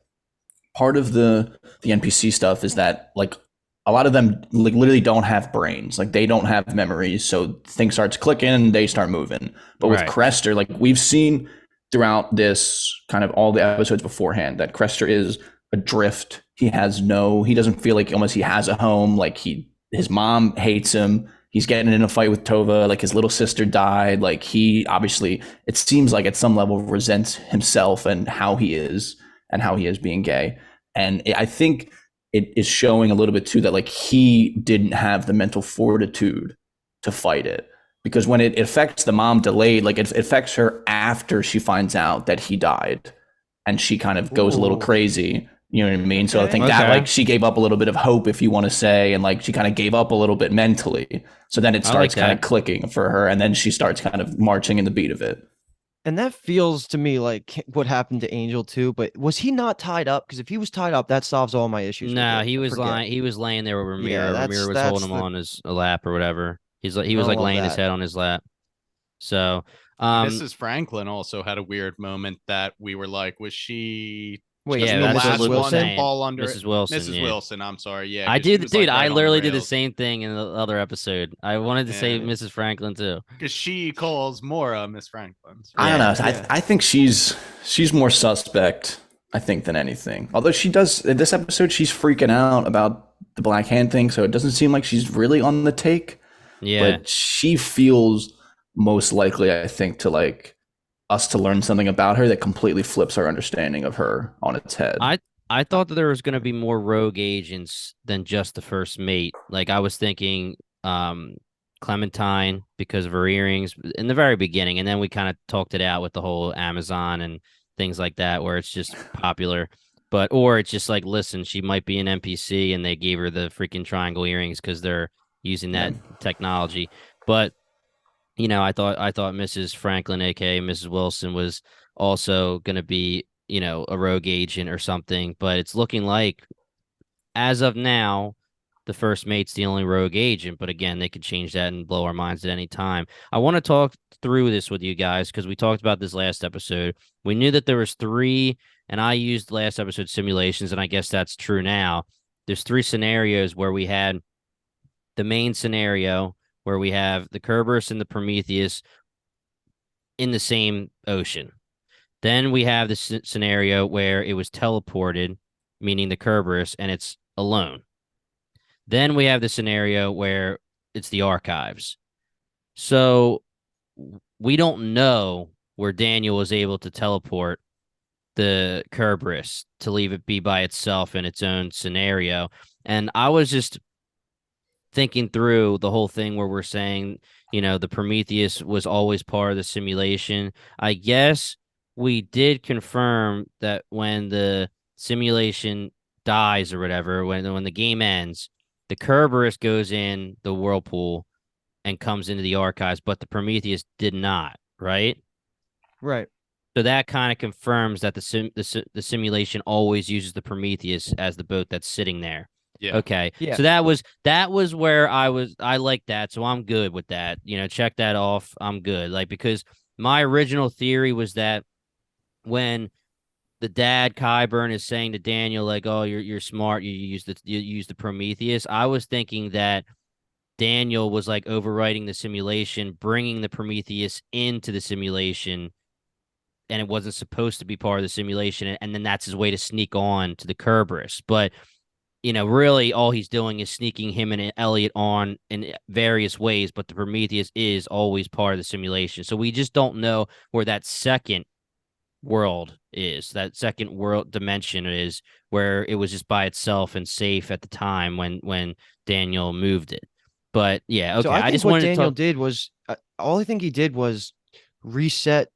part of the NPC stuff is that like a lot of them like literally don't have brains, like they don't have memories, so things starts clicking and they start moving. But with Right. Crester, like we've seen throughout this kind of all the episodes beforehand, that Crester is adrift. He doesn't feel like almost he has a home. Like his mom hates him. He's getting in a fight with Tova. Like his little sister died. Like he obviously, it seems like at some level resents himself and how he is being gay. And I think it is showing a little bit too that like he didn't have the mental fortitude to fight it, because when it affects the mom delayed, like it affects her after she finds out that he died, and she kind of goes a little Ooh. crazy. You know what I mean? So I think Okay. that like she gave up a little bit of hope, if you want to say, and like she kind of gave up a little bit mentally. So then it I like starts kind of that. clicking for her, and then she starts kind of marching in the beat of it. And that feels to me like what happened to Angel too. But was he not tied up? Because if he was tied up, that solves all my issues. with No, it. he was Forget. lying. He was laying there with Ramiro. Yeah, Ramiro was that's holding him the- on his lap or whatever. He was I like love laying his that. head on his lap. So, Mrs. Franklin also had a weird moment that we were like, was she Wait, Yeah, you the mean that's last what Luke one was to saying. fall under Mrs. Wilson. Mrs. yeah. Wilson, I'm sorry. Yeah. I 'cause she did, was, like, dude. right I on the literally did the rails. same thing in the other episode. I wanted to say Yeah. Mrs. Franklin too. Because she calls Maura Miss Franklin. I don't know. Yeah. I think she's more suspect, I think, than anything. Although she does in this episode, she's freaking out about the Black Hand thing, so it doesn't seem like she's really on the take. Yeah, But she feels most likely, I think, to like us to learn something about her that completely flips our understanding of her on its head. I thought that there was going to be more rogue agents than just the first mate. Like I was thinking, Clementine because of her earrings in the very beginning, and then we kind of talked it out with the whole Amazon and things like that, where it's just popular. Or it's just like, listen, she might be an NPC, and they gave her the freaking triangle earrings because they're using that technology. But I thought Mrs. Franklin, aka Mrs. Wilson, was also going to be a rogue agent or something. But it's looking like, as of now, the first mate's the only rogue agent. But again, they could change that and blow our minds at any time. I want to talk through this with you guys because we talked about this last episode. We knew that there was 3, and I used last episode simulations, and I guess that's true now. There's 3 scenarios where we had the main scenario where we have the Kerberos and the Prometheus in the same ocean. Then we have the scenario where it was teleported, meaning the Kerberos, and it's alone. Then we have the scenario where it's the archives. So we don't know where Daniel was able to teleport the Kerberos to leave it be by itself in its own scenario. And I was just thinking through the whole thing where we're saying, the Prometheus was always part of the simulation. I guess we did confirm that when the simulation dies or whatever, when the game ends, the Kerberos goes in the whirlpool and comes into the archives, but the Prometheus did not, right? Right. So that kind of confirms that the simulation always uses the Prometheus as the boat that's sitting there. Yeah. Okay. Yeah. So that was where I like that. So I'm good with that. Check that off. I'm good. Because my original theory was that when the dad Qyburn is saying to Daniel, like, "Oh, you're smart. You use the Prometheus." I was thinking that Daniel was like overwriting the simulation, bringing the Prometheus into the simulation, and it wasn't supposed to be part of the simulation, and then that's his way to sneak on to the Kerberos. But really all he's doing is sneaking him and Elliot on in various ways, but the Prometheus is always part of the simulation. So we just don't know where that second world is, that second world dimension is, where it was just by itself and safe at the time when Daniel moved it. But yeah, okay. So I think just what wanted Daniel to talk. did was all I think he did was reset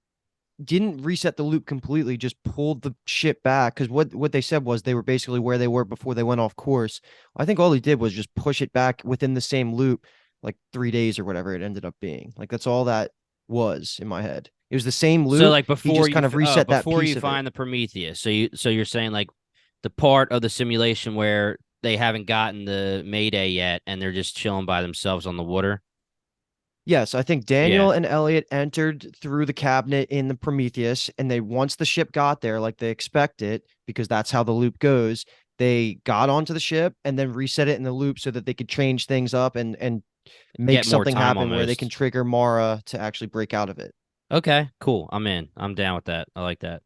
didn't reset the loop completely, just pulled the ship back. Because what they said was they were basically where they were before they went off course. I think all he did was just push it back within the same loop, like 3 days or whatever it ended up being. Like that's all that was in my head. It was the same loop. So like He before just you kind of reset that before piece you of it. find the Prometheus. So you're saying like the part of the simulation where they haven't gotten the Mayday yet and they're just chilling by themselves on the water. Yes, I think Yeah. Daniel and Elliot entered through the cabinet in the Prometheus, and once the ship got there, like they expected, because that's how the loop goes, they got onto the ship and then reset it in the loop so that they could change things up and make Get more something time happen where they can almost. trigger Maura to actually break out of it. Okay, cool. I'm in. I'm down with that. I like that.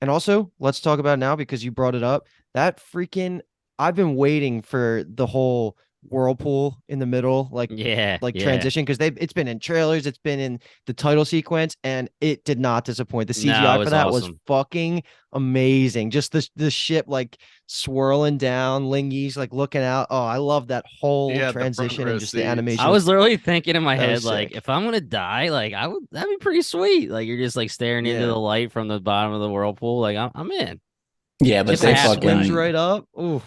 And also, let's talk about it now because you brought it up. That freaking I've been waiting for the whole whirlpool in the middle, Yeah, like yeah. transition, because it's been in trailers, it's been in the title sequence, and it did not disappoint. The No, CGI it for was that was awesome. fucking amazing. Just the ship like swirling down, Lingy's like looking out. Oh, I love that whole Yeah, the front transition row and just the seats. animation. I was literally thinking in my That was head, like, sick. if I'm gonna die, like, that'd be pretty sweet. Like, you're just like staring into Yeah. the light from the bottom of the whirlpool. Like, I'm in. Yeah, but Just Just like happen to swoops die. right up. Ooh.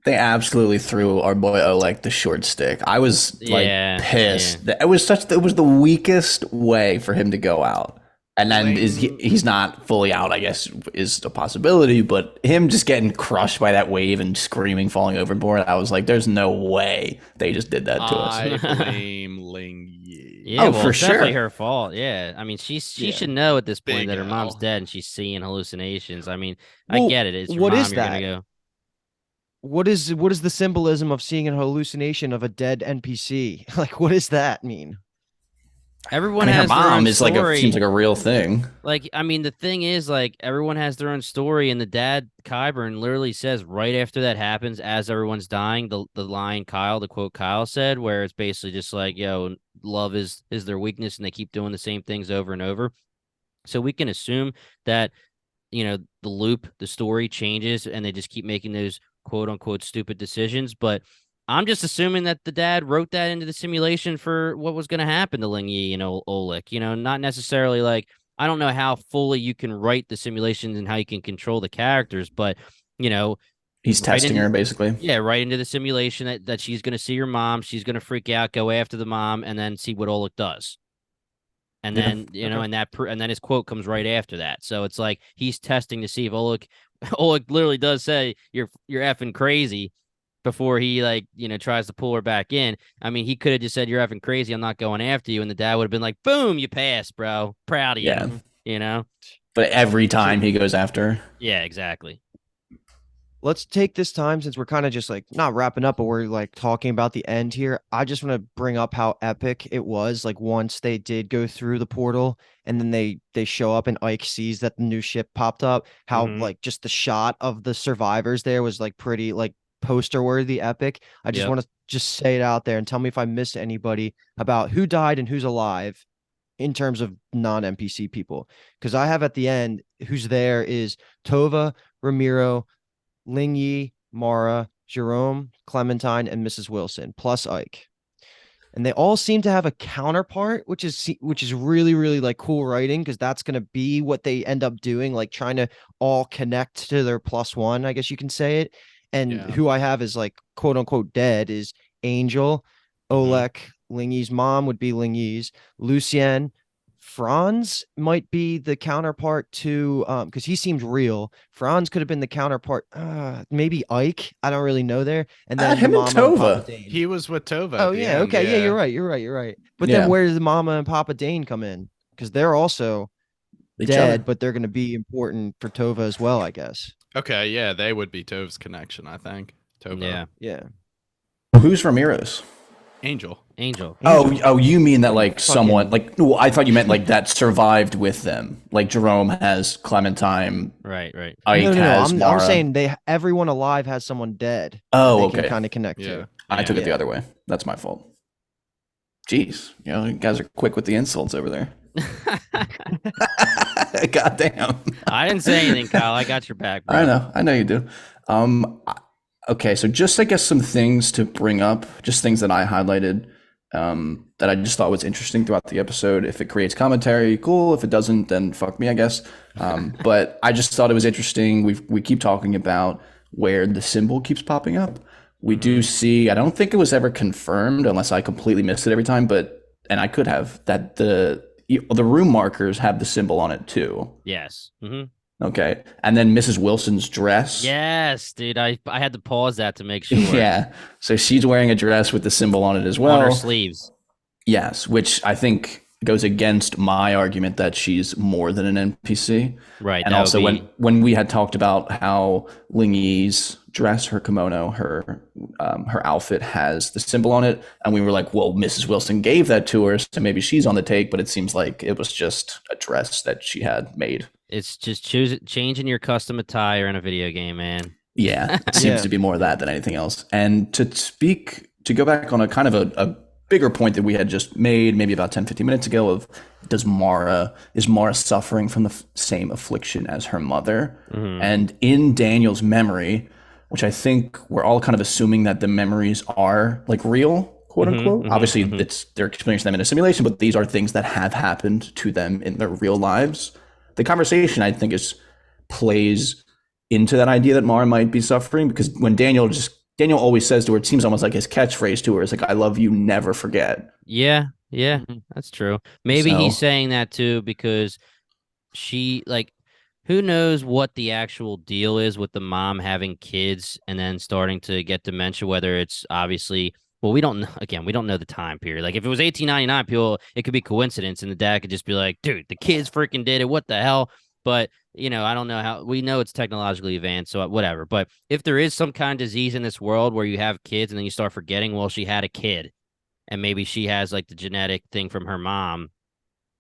they absolutely threw our boy Oleg the short stick. I was like Yeah, pissed. It was the weakest way for him to go out. And then he's not fully out, I guess, is a possibility, but him just getting crushed by that wave and screaming, falling overboard, I was like, there's no way they just did that to us. I blame Ling Yi. Yeah, Oh, well, for it's definitely sure. her fault. Yeah, I mean, she Yeah. should know at this point Big that her mom's Al. dead and she's seeing hallucinations. I mean, I Well, get it. It's your what mom. is You're gonna that? go. What is the symbolism of seeing a hallucination of a dead NPC? Like, what does that mean? Everyone I mean, her has their own mom is story. seems like a real thing. Like, I mean, the thing is, like, everyone has their own story, and the dad Qyburn literally says right after that happens, as everyone's dying, the line the quote Kyle said, where it's basically just like, yo, love is their weakness, and they keep doing the same things over and over. So we can assume that the story changes, and they just keep making those quote unquote stupid decisions. But I'm just assuming that the dad wrote that into the simulation for what was going to happen to Ling Yi and Oleg. Not necessarily like, I don't know how fully you can write the simulations and how you can control the characters, but He's right testing into her, basically. right into the simulation that she's going to see her mom, she's going to freak out, go after the mom, and then see what Oleg does. And Yeah. then, and then his quote comes right after that. So it's like he's testing to see if Oleg Oleg literally does say you're effing crazy before he tries to pull her back in. I mean, he could have just said you're effing crazy, I'm not going after you, and the dad would have been like, boom, you passed, bro. Proud of Yeah. you. But every time he goes after her. Yeah, exactly. Let's take this time, since we're kind of just like not wrapping up, but we're like talking about the end here. I just want to bring up how epic it was. Like once they did go through the portal and then they show up and Ike sees that the new ship popped up, how Mhm. like just the shot of the survivors there was like pretty like poster worthy epic. I just Yep. want to just say it out there and tell me if I missed anybody about who died and who's alive in terms of non-NPC people. Because I have at the end who's there is Tova, Ramiro, Ling Yi, Maura, Jerome, Clementine, and Mrs. Wilson, plus Ike. And they all seem to have a counterpart, which is really, really like cool writing, because that's gonna be what they end up doing, like trying to all connect to their plus one, I guess you can say it. And Yeah. who I have is like quote unquote dead is Angel, Olek, Ling Yi's mom would be Ling Yi's, Lucien, Franz might be the counterpart to because he seemed real. Franz could have been the counterpart, maybe Ike. I don't really know there. And then the Him and mama and Papa Tova. Dane. He was with Tova. Oh at the yeah, end, okay, yeah, you're right. But Yeah. then where does the mama and Papa Dane come in? Because they're also Each dead, other. but they're going to be important for Tova as well, I guess. Okay, yeah, they would be Tova's connection, I think. Tova. Yeah. Yeah. Who's Ramirez? Angel. Angel. Oh, you mean that like Fucking- someone like? Well, I thought you meant like that survived with them. Like Jerome has Clementine. Right. Ike No. has I'm Maura. saying everyone alive has someone dead. Oh, they okay. can kind of connect Yeah. to. I took it the Yeah. other way. That's my fault. Jeez, you guys are quick with the insults over there. God damn. I didn't say anything, Kyle. I got your back, bro. I know you do. Okay, so just I guess some things to bring up, just things that I highlighted that I just thought was interesting throughout the episode. If it creates commentary, cool. If it doesn't, then fuck me, I guess. But I just thought it was interesting. We keep talking about where the symbol keeps popping up. We do see. I don't think it was ever confirmed, unless I completely missed it every time. And I could have that the room markers have the symbol on it too. Yes. Okay, and then Mrs. Wilson's dress. Yes, dude. I had to pause that to make sure. Yeah. So she's wearing a dress with the symbol on it as well. On her sleeves. Yes, which I think goes against my argument that she's more than an NPC. Right. And that also would be- when we had talked about how Ling Yi's dress, her kimono, her outfit has the symbol on it, and we were like, well, Mrs. Wilson gave that to her, so maybe she's on the take, but it seems like it was just a dress that she had made. It's just changing your custom attire in a video game, man. Yeah, it seems Yeah. to be more of that than anything else. And to go back on a kind of a bigger point that we had just made maybe about 10, 15 minutes ago of is Maura suffering from the same affliction as her mother? And in Daniel's memory, which I think we're all kind of assuming that the memories are like real, quote unquote. Obviously, they're experiencing them in a simulation, but these are things that have happened to them in their real lives. The conversation, I think, plays into that idea that Maura might be suffering, because when Daniel always says to her, it seems almost like his catchphrase to her is like, I love you, never forget. Yeah, that's true. Maybe he's So- saying that too because she who knows what the actual deal is with the mom having kids and then starting to get dementia, whether it's obviously we don't know. Again, we don't know the time period. Like if it was 1899, it could be coincidence and the dad could just be like, dude, the kids freaking did it. What the hell? But I don't know how. We know it's technologically advanced, so whatever. But if there is some kind of disease in this world where you have kids and then you start forgetting, well, she had a kid and maybe she has like the genetic thing from her mom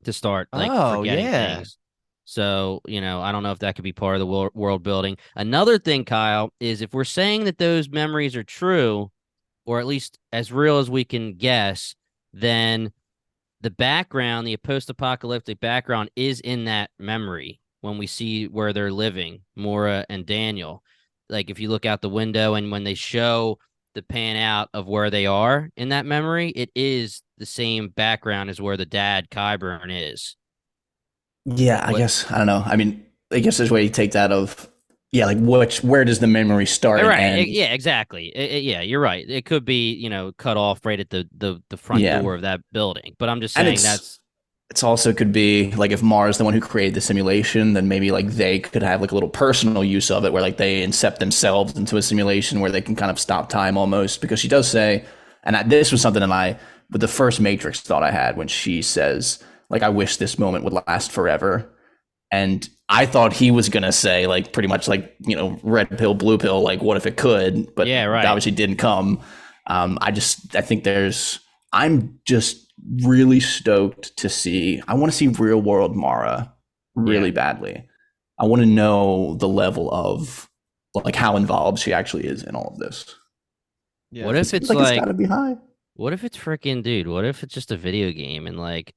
to start forgetting things. So, I don't know if that could be part of the world building. Another thing, Kyle, is if we're saying that those memories are true, or at least as real as we can guess, then the background, the post-apocalyptic background is in that memory when we see where they're living, Maura and Daniel. Like if you look out the window and when they show the pan out of where they are in that memory, it is the same background as where the dad, Kyburn, is. Yeah, I guess, I don't know. I mean, I guess there's a way you take that of, like where does the memory start and Right. end? Yeah, exactly. Yeah, you're right. It could be, cut off right at the front door of that building. But I'm just saying It's also could be like if Mara's the one who created the simulation, then maybe like they could have like a little personal use of it where like they incept themselves into a simulation where they can kind of stop time almost, because she does say, and this was something that with the first Matrix thought I had when she says like, I wish this moment would last forever. And I thought he was going to say like pretty much like, red pill, blue pill, like what if it could, but Yeah, right. that obviously didn't come. I think I'm just really stoked to see. I want to see real world Mara really badly. I want to know the level of like how involved she actually is in all of this. Yeah. What if it's it's gotta be high? What if it's freaking, dude? What if it's just a video game and like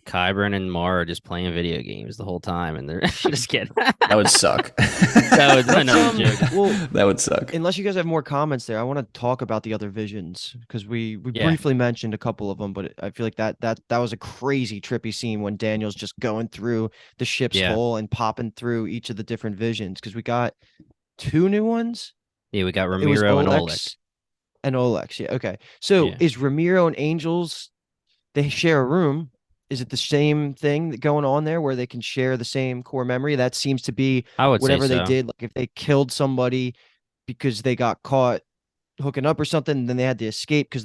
Qyburn and Maura are just playing video games the whole time and they're just kidding? That would suck. That would suck. Unless you guys have more comments there, I want to talk about the other visions because we briefly mentioned a couple of them, but I feel like that was a crazy trippy scene when Daniel's just going through the ship's hull and popping through each of the different visions, because we got 2 new ones. Yeah, we got Ramiro and Olex. And Olex, yeah, okay. So is Ramiro and Angels, they share a room? Is it the same thing going on there where they can share the same core memory? That seems to be whatever they did. Like if they killed somebody because they got caught hooking up or something, then they had to escape because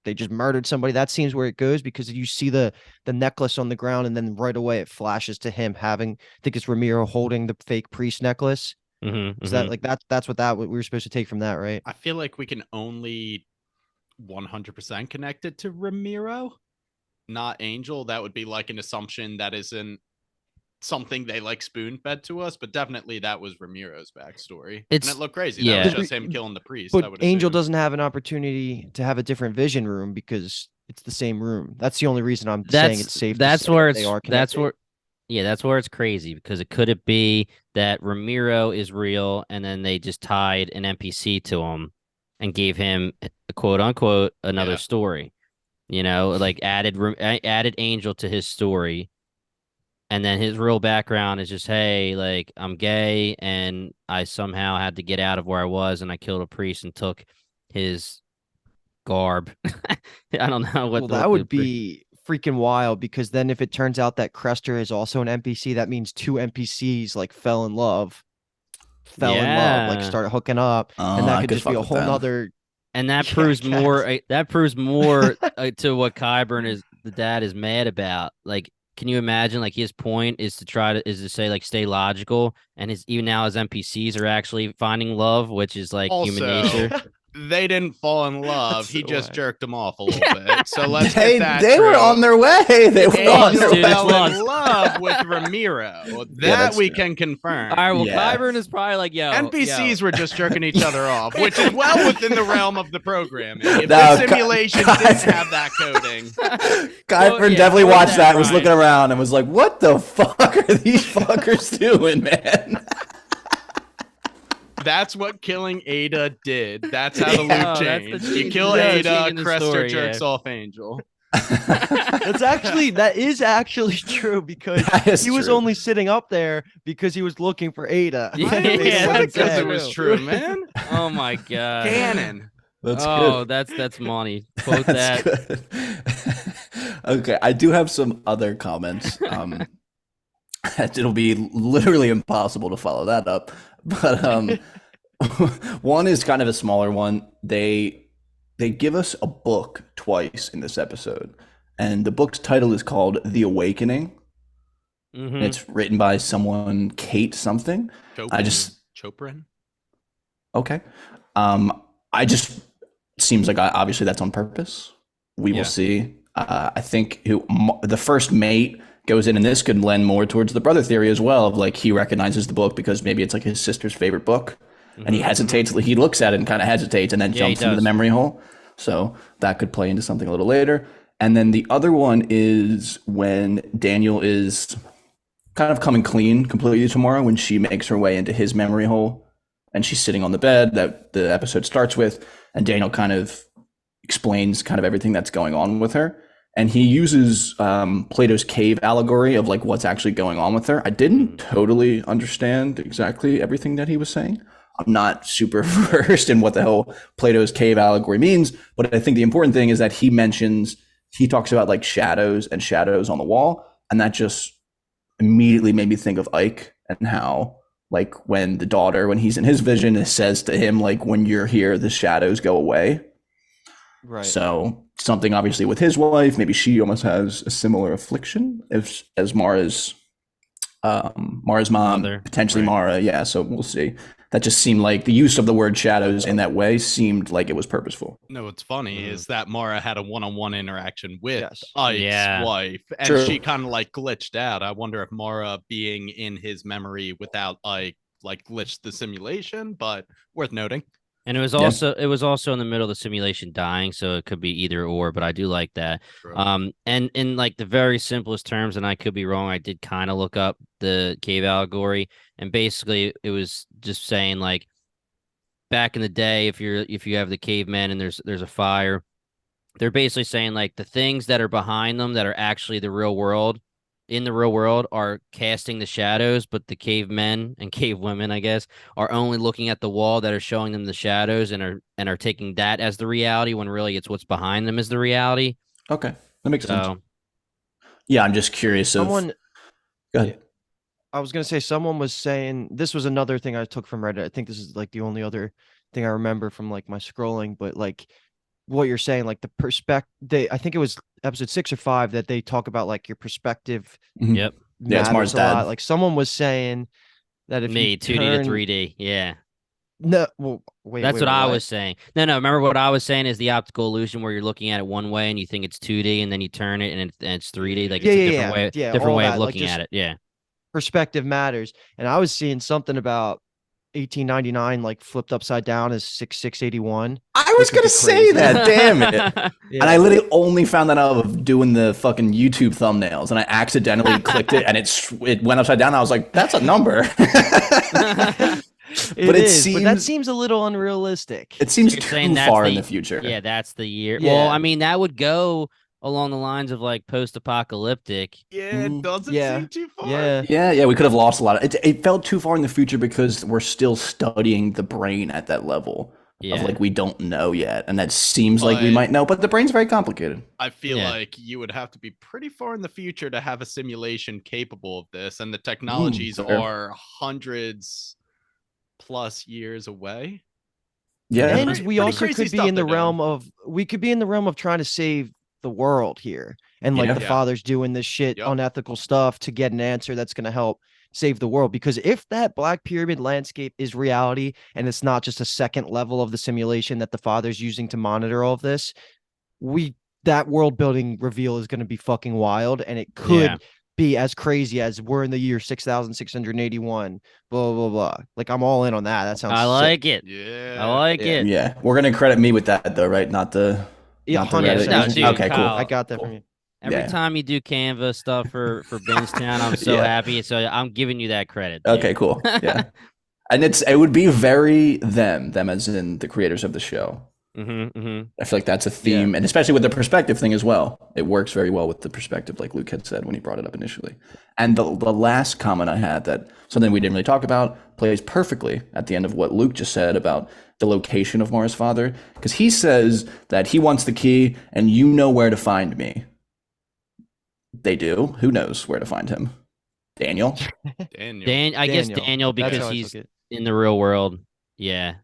they just murdered somebody. That seems where it goes, because you see the necklace on the ground and then right away it flashes to him having, I think it's Ramiro holding the fake priest necklace. That like that's what we were supposed to take from that, right? I feel like we can only 100% connect it to Ramiro, not Angel. That would be like an assumption that isn't something they like spoon fed to us, but definitely that was Ramiro's backstory. And it looked crazy. That was just him killing the priest. But Angel doesn't have an opportunity to have a different vision room because it's the same room. That's the only reason I'm saying it's safe. That's where it's crazy, because could it be that Ramiro is real and then they just tied an NPC to him and gave him a quote unquote another story, like added Angel to his story, and then his real background is just, hey, like I'm gay and I somehow had to get out of where I was and I killed a priest and took his garb. I don't know what that would be freaking wild, because then if it turns out that Crester is also an NPC, that means 2 NPCs like fell in love, like started hooking up, and that could just be a whole nother. And that proves more. That proves more to what Qyburn the dad is mad about. Like, can you imagine? Like his point is to say like stay logical, and even now his NPCs are actually finding love, which is like human nature. They didn't fall in love. He just jerked them off a little bit. So let's get that. They were on their way. They were on their way. Fell in love with Ramiro. That we can confirm. All right. Well, Qyburn is probably like, NPCs were just jerking each other off, which is well within the realm of the programming. If the simulation didn't have that coding, Qyburn definitely watched that. Was looking around and was like, "What the fuck are these fuckers doing, man?" That's what killing Ada did. That's how the loop changed. You kill Ada, Crester jerks off Angel. That is actually true, because he was only sitting up there because he was looking for Ada. Because it was true, man. Oh my god. Canon. That's good. That's money. Quote that. Good. Okay, I do have some other comments. It'll be literally impossible to follow that up. But one is kind of a smaller one. They give us a book twice in this episode, and the book's title is called The Awakening. And it's written by someone, Kate something. Choprin. Okay. Seems like obviously that's on purpose. We will see. I think the first mate goes in, and this could lend more towards the brother theory as well, of like he recognizes the book because maybe it's like his sister's favorite book, and he hesitates. He looks at it and kind of hesitates, and then jumps into the memory hole. So that could play into something a little later. And then the other one is when Daniel is kind of coming clean completely tomorrow, when she makes her way into his memory hole, and she's sitting on the bed that the episode starts with, and Daniel kind of explains kind of everything that's going on with her. And he uses Plato's cave allegory of like what's actually going on with her. I didn't totally understand exactly everything that he was saying. I'm not super versed in what the hell Plato's cave allegory means, but I think the important thing is that he mentions he talks about like shadows and shadows on the wall, and that just immediately made me think of Ike and how like when he's in his vision, it says to him like, when you're here, the shadows go away. Right. So something obviously with his wife, maybe she almost has a similar affliction as Mara's mom, Mother, potentially right. Maura. Yeah, so we'll see. That just seemed like the use of the word shadows in that way seemed like it was purposeful. No, what's funny is that Maura had a one-on-one interaction with Yes. Ike's Yeah. wife, and True. she kind of like glitched out. I wonder if Maura being in his memory without Ike like glitched the simulation, but worth noting. And it was also in the middle of the simulation dying, so it could be either or, but I do like that. True. And in like the very simplest terms, and I could be wrong, I did kind of look up the cave allegory, and basically it was just saying like back in the day, if you have the cavemen and there's a fire, they're basically saying like the things that are behind them that are actually the real world in the real world are casting the shadows, but the cavemen and cavewomen, I guess, are only looking at the wall that are showing them the shadows and are taking that as the reality when really it's what's behind them is the reality. Okay, that makes sense. So Yeah, I'm just curious. Go ahead. I was gonna say someone was saying this was another thing I took from Reddit. I think this is like the only other thing I remember from like my scrolling, but like what you're saying, like the perspective. I think it was episode 6 or 5 that they talk about like your perspective Mhm. yep, Yeah, it's matters Mara's a lot. dad. Like someone was saying that if me you 2D turn to 3D, yeah. no, well, wait, That's wait, what I what? was saying. No, remember what I was saying is the optical illusion where you're looking at it one way and you think it's 2D and then you turn it and it's 3D. Like Yeah, it's a yeah, yeah, different all way of that. Like looking just at it. Yeah. perspective matters. And I was seeing something about 1899 like flipped upside down as 6681. I was which would gonna be say crazy. that. Damn it. Yeah. And I literally only found that out of doing the fucking YouTube thumbnails, and I accidentally clicked it, and it went upside down. I was like, "That's a number." It is, seems but that seems a little unrealistic. it seems You're saying too that's far the in the future. Yeah, that's the year. Well, Yeah. I mean, that would go along the lines of like post-apocalyptic. Yeah, it doesn't Yeah. seem too far. Yeah. Yeah, we could have lost a lot. It felt too far in the future because we're still studying the brain at that level of Yeah. like we don't know yet, and that seems like we But- might know, but the brain's very complicated. I feel Yeah. like you would have to be pretty far in the future to have a simulation capable of this, and the technologies fair. are hundreds plus years away. Yeah, And Pretty- we pretty also crazy could be stuff in the they're doing. realm of trying to save the world here. And like Yeah. the Yeah. father's doing this shit Yep. unethical stuff to get an answer that's going to help save the world. Because if that Black Pyramid landscape is reality and it's not just a second level of the simulation that the father's using to monitor all of this, that world building reveal is going to be fucking wild, and it could Yeah. be as crazy as we're in the year 6681, blah blah blah. Like I'm all in on that. That sounds I sick. like it. Yeah. I like it. yeah. We're gonna credit me with that though, right? Not the Yeah, not the 100%. Reddit. No, user? dude, Okay, Kyle, cool. I got that Cool. from you. Every Yeah. time you do Canva stuff for Bingetown, I'm so Yeah. happy. So I'm giving you that credit. dude. Okay, cool. Yeah. And it would be very them as in the creators of the show. I feel like that's a theme, and especially with the perspective thing as well. It works very well with the perspective, like Luke had said when he brought it up initially. And the last comment I had, that something we didn't really talk about, plays perfectly at the end of what Luke just said about the location of Maura's father, because he says that he wants the key and you know where to find me. They do. Who knows where to find him? Daniel? Daniel. I guess Daniel. Daniel That's because how I he's took it. in the real world. Yeah.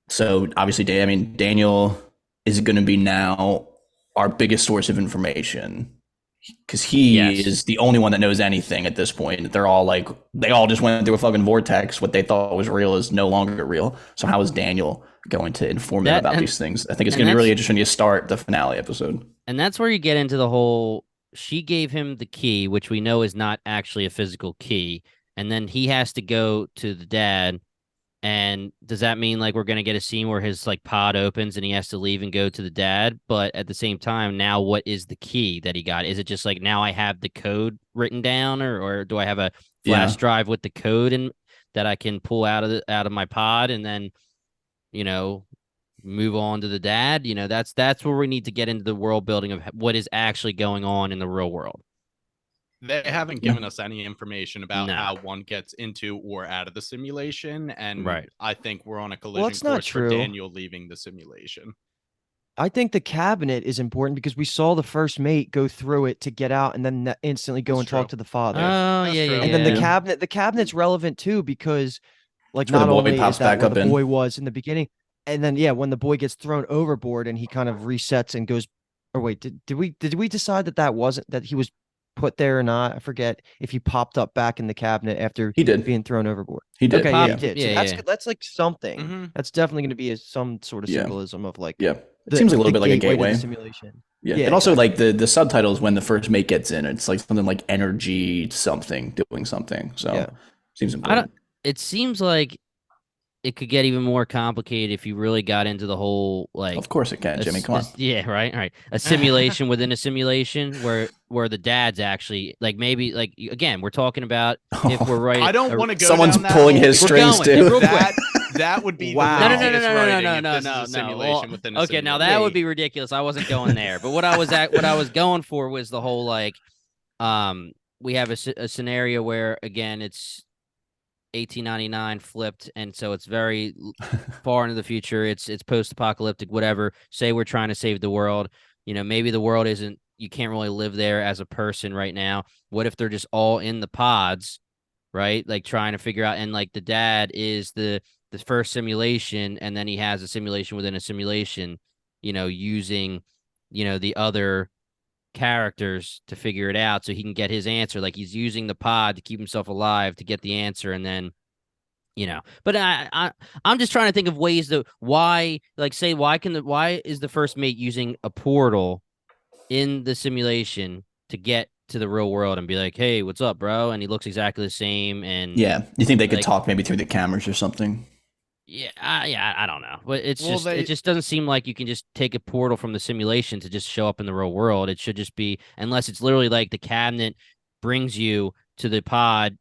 So obviously, Daniel is going to be now our biggest source of information because he Yes. is the only one that knows anything at this point. They all just went through a fucking vortex. What they thought was real is no longer real. So how is Daniel going to inform them about these things? I think it's going to be really interesting to start the finale episode. And that's where you get into the whole, she gave him the key, which we know is not actually a physical key. And then he has to go to the dad. And does that mean like we're going to get a scene where his like pod opens and he has to leave and go to the dad? But at the same time, now what is the key that he got? Is it just like now I have the code written down, or do I have a flash drive with the code and that I can pull out of my pod and then, move on to the dad? That's where we need to get into the world building of what is actually going on in the real world. They haven't given us any information about No. how one gets into or out of the simulation, and Right. I think we're on a collision it's not course for true. Daniel leaving the simulation. I think the cabinet is important because we saw the first mate go through it to get out and then instantly go That's and talk true. to the father. Oh, That's yeah, true. yeah, And then the yeah. cabinet's relevant too because like It's where the not boy only pops is that back where up the in. boy was in the beginning, and then yeah, when the boy gets thrown overboard and he kind of resets and goes, or wait, did we decide that wasn't that he was put there or not? I forget if he popped up back in the cabinet after He did. being thrown overboard. He did. Okay, yeah, he Yeah. did. So Yeah, that's yeah. good. That's like something. hmm That's definitely going to be some sort of Yeah. symbolism of like Yeah. It seems like a little bit like a gateway to the gateway. simulation. Yeah. Yeah, And also exactly. like the subtitles when the first mate gets in, it's like something like energy something doing something. So Yeah. seems I don't. important. It seems like it could get even more complicated if you really got into the whole like Of course it can, Jimmy. Come on. yeah, right, a simulation within a simulation where the dad's actually like maybe like again we're talking about if we're I right. don't want to go Someone's down that pulling hole his We're strings going too. real quick. That would be Wow. the No, no, no, no, laziest no, no, writing no, if no, this no, is a no. simulation Well, within a okay, now simulation. that would be ridiculous. I wasn't going there, but what I was going for was the whole like, we have a scenario where again it's 1899 flipped, and so it's very far into the future. It's post-apocalyptic, whatever. Say we're trying to save the world. Maybe the world isn't. You can't really live there as a person right now. What if they're just all in the pods, right? Like trying to figure out, and like the dad is the first simulation, and then he has a simulation within a simulation. Using the other characters to figure it out so he can get his answer. Like he's using the pod to keep himself alive to get the answer, and then but I'm just trying to think of ways that why, like, say, why is the first mate using a portal in the simulation to get to the real world and be like, hey, what's up, bro? And he looks exactly the same. And Yeah. You think they could like, talk maybe through the cameras or something? yeah, I don't know, but Well, it they just doesn't seem like you can just take a portal from the simulation to just show up in the real world. It should just be, unless it's literally like the cabinet brings you to the pod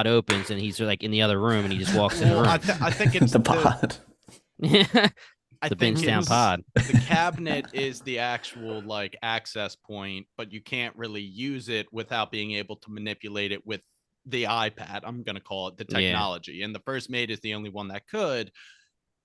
opens and he's like in the other room and he just walks in the well, room. I think it's The pod. I The think Bingetown it's pod. the cabinet is the actual like access point, but you can't really use it without being able to manipulate it with the iPad. I'm gonna call it the Yeah. technology. And the first mate is the only one that could.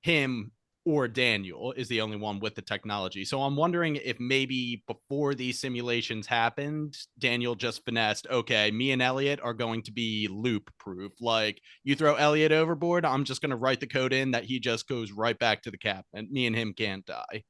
Him or Daniel is the only one with the technology. So I'm wondering if maybe before these simulations happened, Daniel just finessed, okay, me and Elliot are going to be loop proof. Like you throw Elliot overboard, I'm just going to write the code in that he just goes right back to the cabinet. Me and him can't die.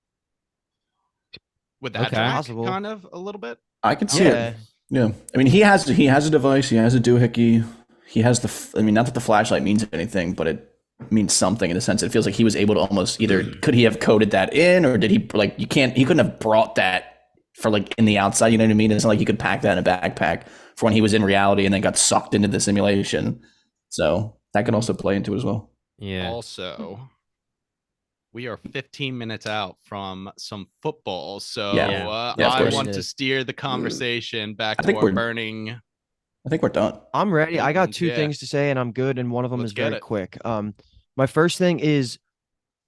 Would that Okay. track Possible. kind of a little bit? I can see Yeah. it. Yeah. I mean, he has a device. He has a doohickey. He has I mean, not that the flashlight means anything, but it means something in the sense it feels like he was able to almost either could he have coded that in or did he like he couldn't have brought that for like in the outside, you know what I mean? It's not like you could pack that in a backpack for when he was in reality and then got sucked into the simulation. So that can also play into it as well. Yeah. Also, we are 15 minutes out from some football. So Yeah. Yeah, of I course. want to steer the conversation back I to think our we're- burning. I think we're done. I'm ready. I got two Yeah. things to say and I'm good, and one of them Let's is get very it. quick. My first thing is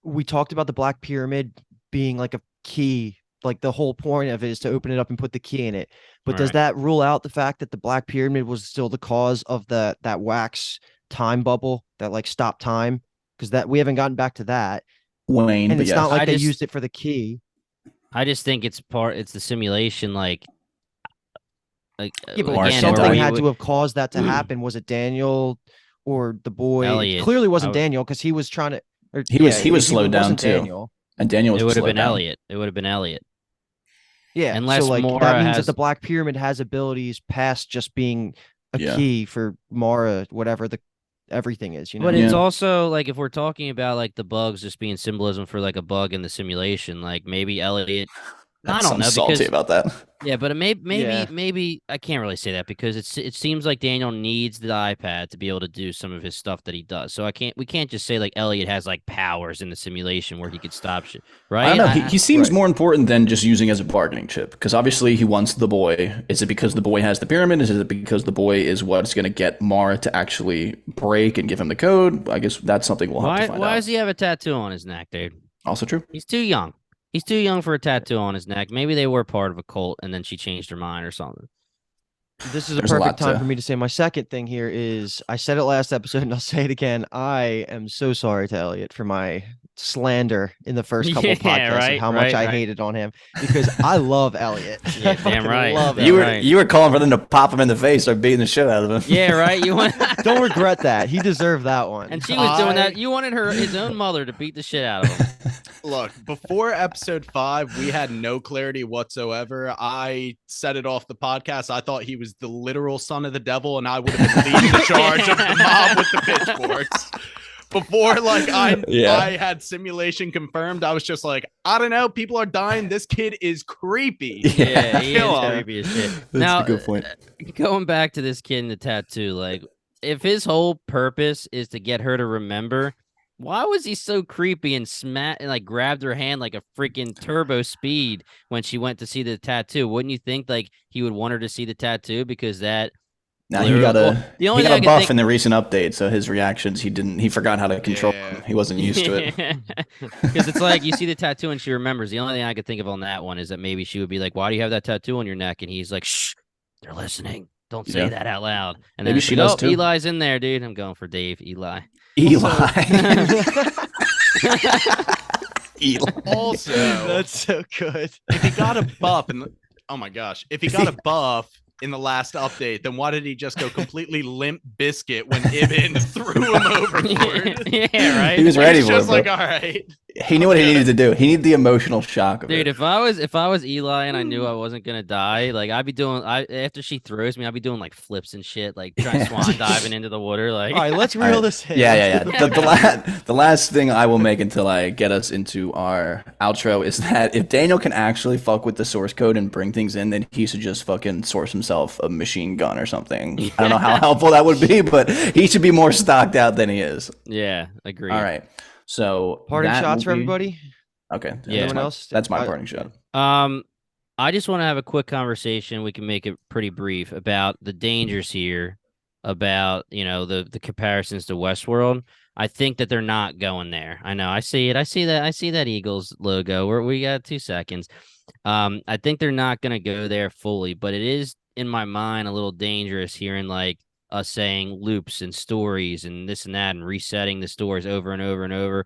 we talked about the Black Pyramid being like a key. Like the whole point of it is to open it up and put the key in it. But does Right. that rule out the fact that the Black Pyramid was still the cause of that wax time bubble that like stopped time? Because that we haven't gotten back to that. Wayne, And but it's yes. not like I they just- used it for the key. I just think it's the simulation, like Yeah, but Mark again, can't something die. had to have caused that to happen. Was it Daniel or the boy? It Elliot. clearly wasn't I would- Daniel because he was trying to. Or, He was yeah, slowed it down wasn't too. Daniel. And Daniel was It would have slowed been down. Elliot. It would have been Elliot. Yeah, Unless so like Maura that means has- that the Black Pyramid has abilities past just being a Yeah. key for Maura, whatever the everything is. You know. But it's Yeah. also like if we're talking about like the bugs just being symbolism for like a bug in the simulation, like maybe Elliot. I That's don't something know salty because about that. yeah, but Yeah. maybe I can't really say that because it seems like Daniel needs the iPad to be able to do some of his stuff that he does. So we can't just say like Elliot has like powers in the simulation where he could stop shit, right? I don't know. He seems right. more important than just using as a bargaining chip because obviously he wants the boy. Is it because the boy has the pyramid? Is it because the boy is what's going to get Maura to actually break and give him the code? I guess that's something we'll have to find Why out. does he have a tattoo on his neck, dude? Also true. He's too young. He's too young for a tattoo on his neck. Maybe they were part of a cult and then she changed her mind or something. This is a There's a perfect lot time to. for me to say my second thing here is I said it last episode and I'll say it again. I am so sorry to Elliot for my slander in the first couple Yeah, podcasts of right, how much right, I right. hated on him because I love Elliot. Yeah, I damn fucking right, love damn You were Elliot. right. you were calling for them to pop him in the face or beating the shit out of him. Yeah, right. You want, Don't regret that. He deserved that one. and she was doing that. I You wanted his own mother to beat the shit out of him. Look, before episode 5, we had no clarity whatsoever. I said it off the podcast. I thought he was the literal son of the devil, and I would have been leading the charge of the mob with the pitchforks. Before, like, I had simulation confirmed, I was just like, I don't know, people are dying. This kid is creepy. Yeah, he is Kill him. creepy as shit. That's Now, a good point. going back to this kid in the tattoo, like, if his whole purpose is to get her to remember, why was he so creepy and like grabbed her hand like a freaking turbo speed when she went to see the tattoo? Wouldn't you think like he would want her to see the tattattue because that? Now he got Well, the only he thing got I a can buff think- in the recent update, so his reactions he forgot how to control Yeah. them. He wasn't used to it. Because it's like you see the tattoo and she remembers. The only thing I could think of on that one is that maybe she would be like, "Why do you have that tattoo on your neck?" And he's like, "Shh, they're listening. Don't say Yeah. that out loud." And Maybe then she it's like, does "Oh, too." Eli's in there, dude. I'm going for Dave. Eli. Eli. Eli. Also, That's so good. if he got a buff oh my gosh, if he got a buff in the last update, then why did he just go completely limp biscuit when Ibn threw him overboard? Yeah, right. He was ready He's for just it. like, Bro. all right. He knew what he needed to do. He needed the emotional shock of Dude, it. if I was Eli and I knew I wasn't gonna die, like I'd be doing after she throws me, I'd be doing like flips and shit, like trying swan diving into the water, like All right, let's All reel right. this in. Yeah. Let's- The last thing I will make until I get us into our outro is that if Daniel can actually fuck with the source code and bring things in, then he should just fucking source himself a machine gun or something. I don't know how helpful that would be, but he should be more stocked out than he is. Yeah, agreed. All right. So Parting that shots will for be- everybody. Okay. Yeah. Anyone else? That's my I- parting shot. I just want to have a quick conversation. We can make it pretty brief about the dangers here, about the comparisons to Westworld. I think that they're not going there. I know. I see it. I see that Eagles logo. We got 2 seconds. I think they're not gonna go there fully, but it is in my mind a little dangerous hearing like us saying loops and stories and this and that and resetting the stories over and over and over.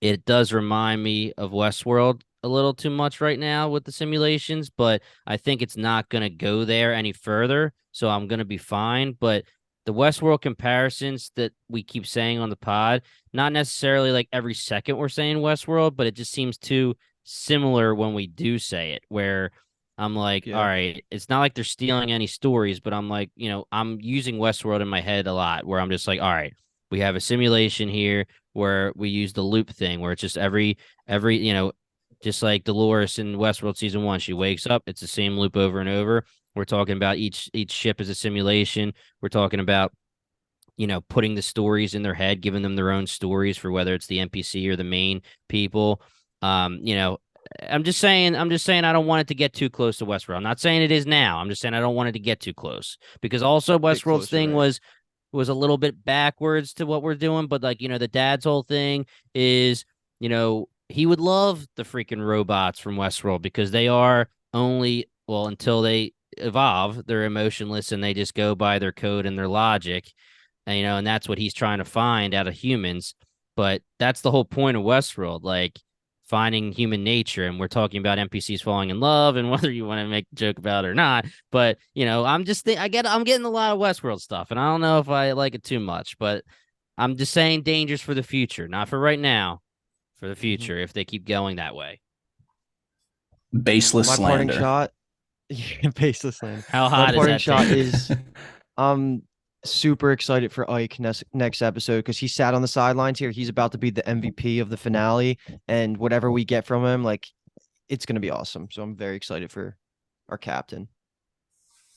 It does remind me of Westworld a little too much right now with the simulations, but I think it's not going to go there any further. So I'm going to be fine. But the Westworld comparisons that we keep saying on the pod, not necessarily like every second we're saying Westworld, but it just seems too similar when we do say it, where I'm like, Yeah. all right, it's not like they're stealing any stories, but I'm like, I'm using Westworld in my head a lot where I'm just like, all right, we have a simulation here where we use the loop thing where it's just every just like Dolores in Westworld season 1, she wakes up, it's the same loop over and over. We're talking about each ship as a simulation. We're talking about putting the stories in their head, giving them their own stories for whether it's the NPC or the main people. I'm just saying I don't want it to get too close to Westworld. I'm not saying it is now. I'm just saying I don't want it to get too close because also Westworld's closer, thing right. was a little bit backwards to what we're doing, but like the dad's whole thing is he would love the freaking robots from Westworld because they are only until they evolve, they're emotionless and they just go by their code and their logic, and that's what he's trying to find out of humans. But that's the whole point of Westworld, like finding human nature, and we're talking about NPCs falling in love and whether you want to make a joke about it or not. But I'm getting a lot of Westworld stuff, and I don't know if I like it too much, but I'm just saying dangers for the future, not for right now, for the future if they keep going that way. Baseless My parting slander. shot. Baseless slander. How My hot is parting that shot thing? is I'm super excited for Ike next episode because he sat on the sidelines here. He's about to be the MVP of the finale, and whatever we get from him, like it's gonna be awesome. So I'm very excited for our captain.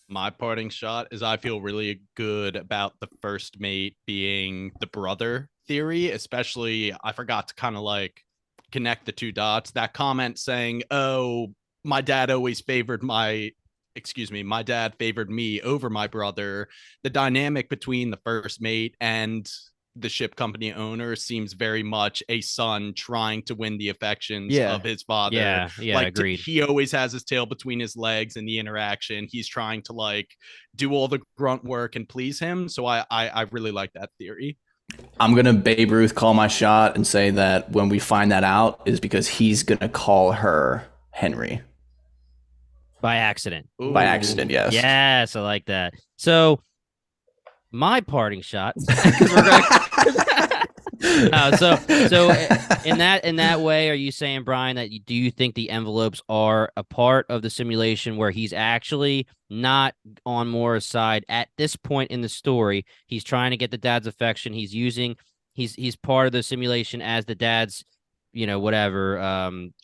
My parting shot is I feel really good about the first mate being the brother theory, especially I forgot to kind of like connect the 2 dots. That comment saying, oh, my dad favored me over my brother. The dynamic between the first mate and the ship company owner seems very much a son trying to win the affections Yeah. of his father. Yeah, Like agreed. he always has his tail between his legs in the interaction. He's trying to like do all the grunt work and please him. So I really like that theory. I'm gonna Babe Ruth call my shot and say that when we find that out is because he's gonna call her Henry By accident. by Ooh. accident. Yes. Yes, I like that. So my parting shot. 'Cause we're gonna- so in that way, are you saying, Brian, that do you think the envelopes are a part of the simulation where he's actually not on Maura's side at this point in the story? He's trying to get the dad's affection. He's part of the simulation as the dad's, whatever.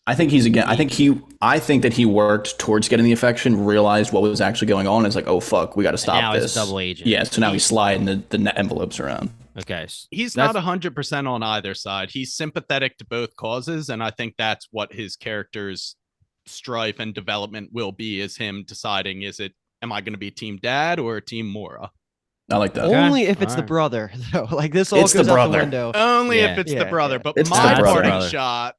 I think I think that he worked towards getting the affection, realized what was actually going on, and is like, oh fuck, we got to stop now this. he's a double agent. Yeah, so now he's sliding the envelopes around. Okay, He's that's- not 100% on either side. He's sympathetic to both causes, and I think that's what his character's strife and development will be, is him deciding, am I going to be team dad or team Maura? I like that. Okay. Only if it's the Alright. brother, though. Like this all It's the goes out the brother. window. Only Yeah. if it's Yeah, the brother. yeah. But It's my the parting brother. shot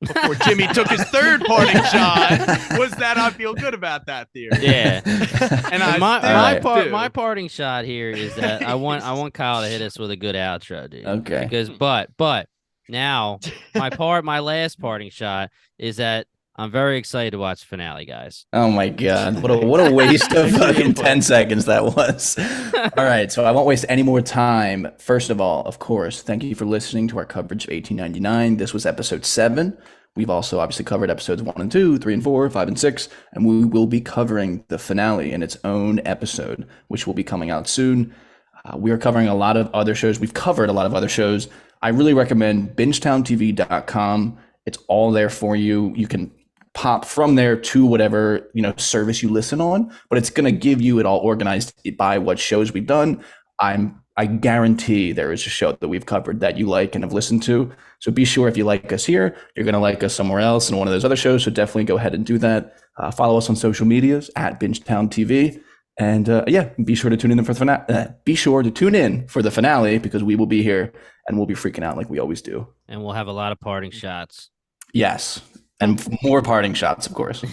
before Jimmy took his third parting shot was that I feel good about that theory. Yeah. And And I still do. my parting shot here is that I want Kyle to hit us with a good outro, dude. Okay. Because but now my last parting shot is that I'm very excited to watch the finale, guys. Oh my god, what a waste of fucking 10 seconds that was. All right, so I won't waste any more time. First of all, of course, thank you for listening to our coverage of 1899. This was episode 7. We've also obviously covered episodes 1 and 2, 3 and 4, 5 and 6, and we will be covering the finale in its own episode, which will be coming out soon. We are covering a lot of other shows. We've covered a lot of other shows. I really recommend BingetownTV.com. It's all there for you. You can pop from there to whatever service you listen on, but it's going to give you it all organized by what shows we've done. I guarantee there is a show that we've covered that you like and have listened to. So be sure if you like us here, you're going to like us somewhere else in one of those other shows. So definitely go ahead and do that. Follow us on social medias at BingetownTV. And be sure to tune in for the finale. Be sure to tune in for the finale because we will be here and we'll be freaking out like we always do. And we'll have a lot of parting shots. Yes. And more parting shots, of course.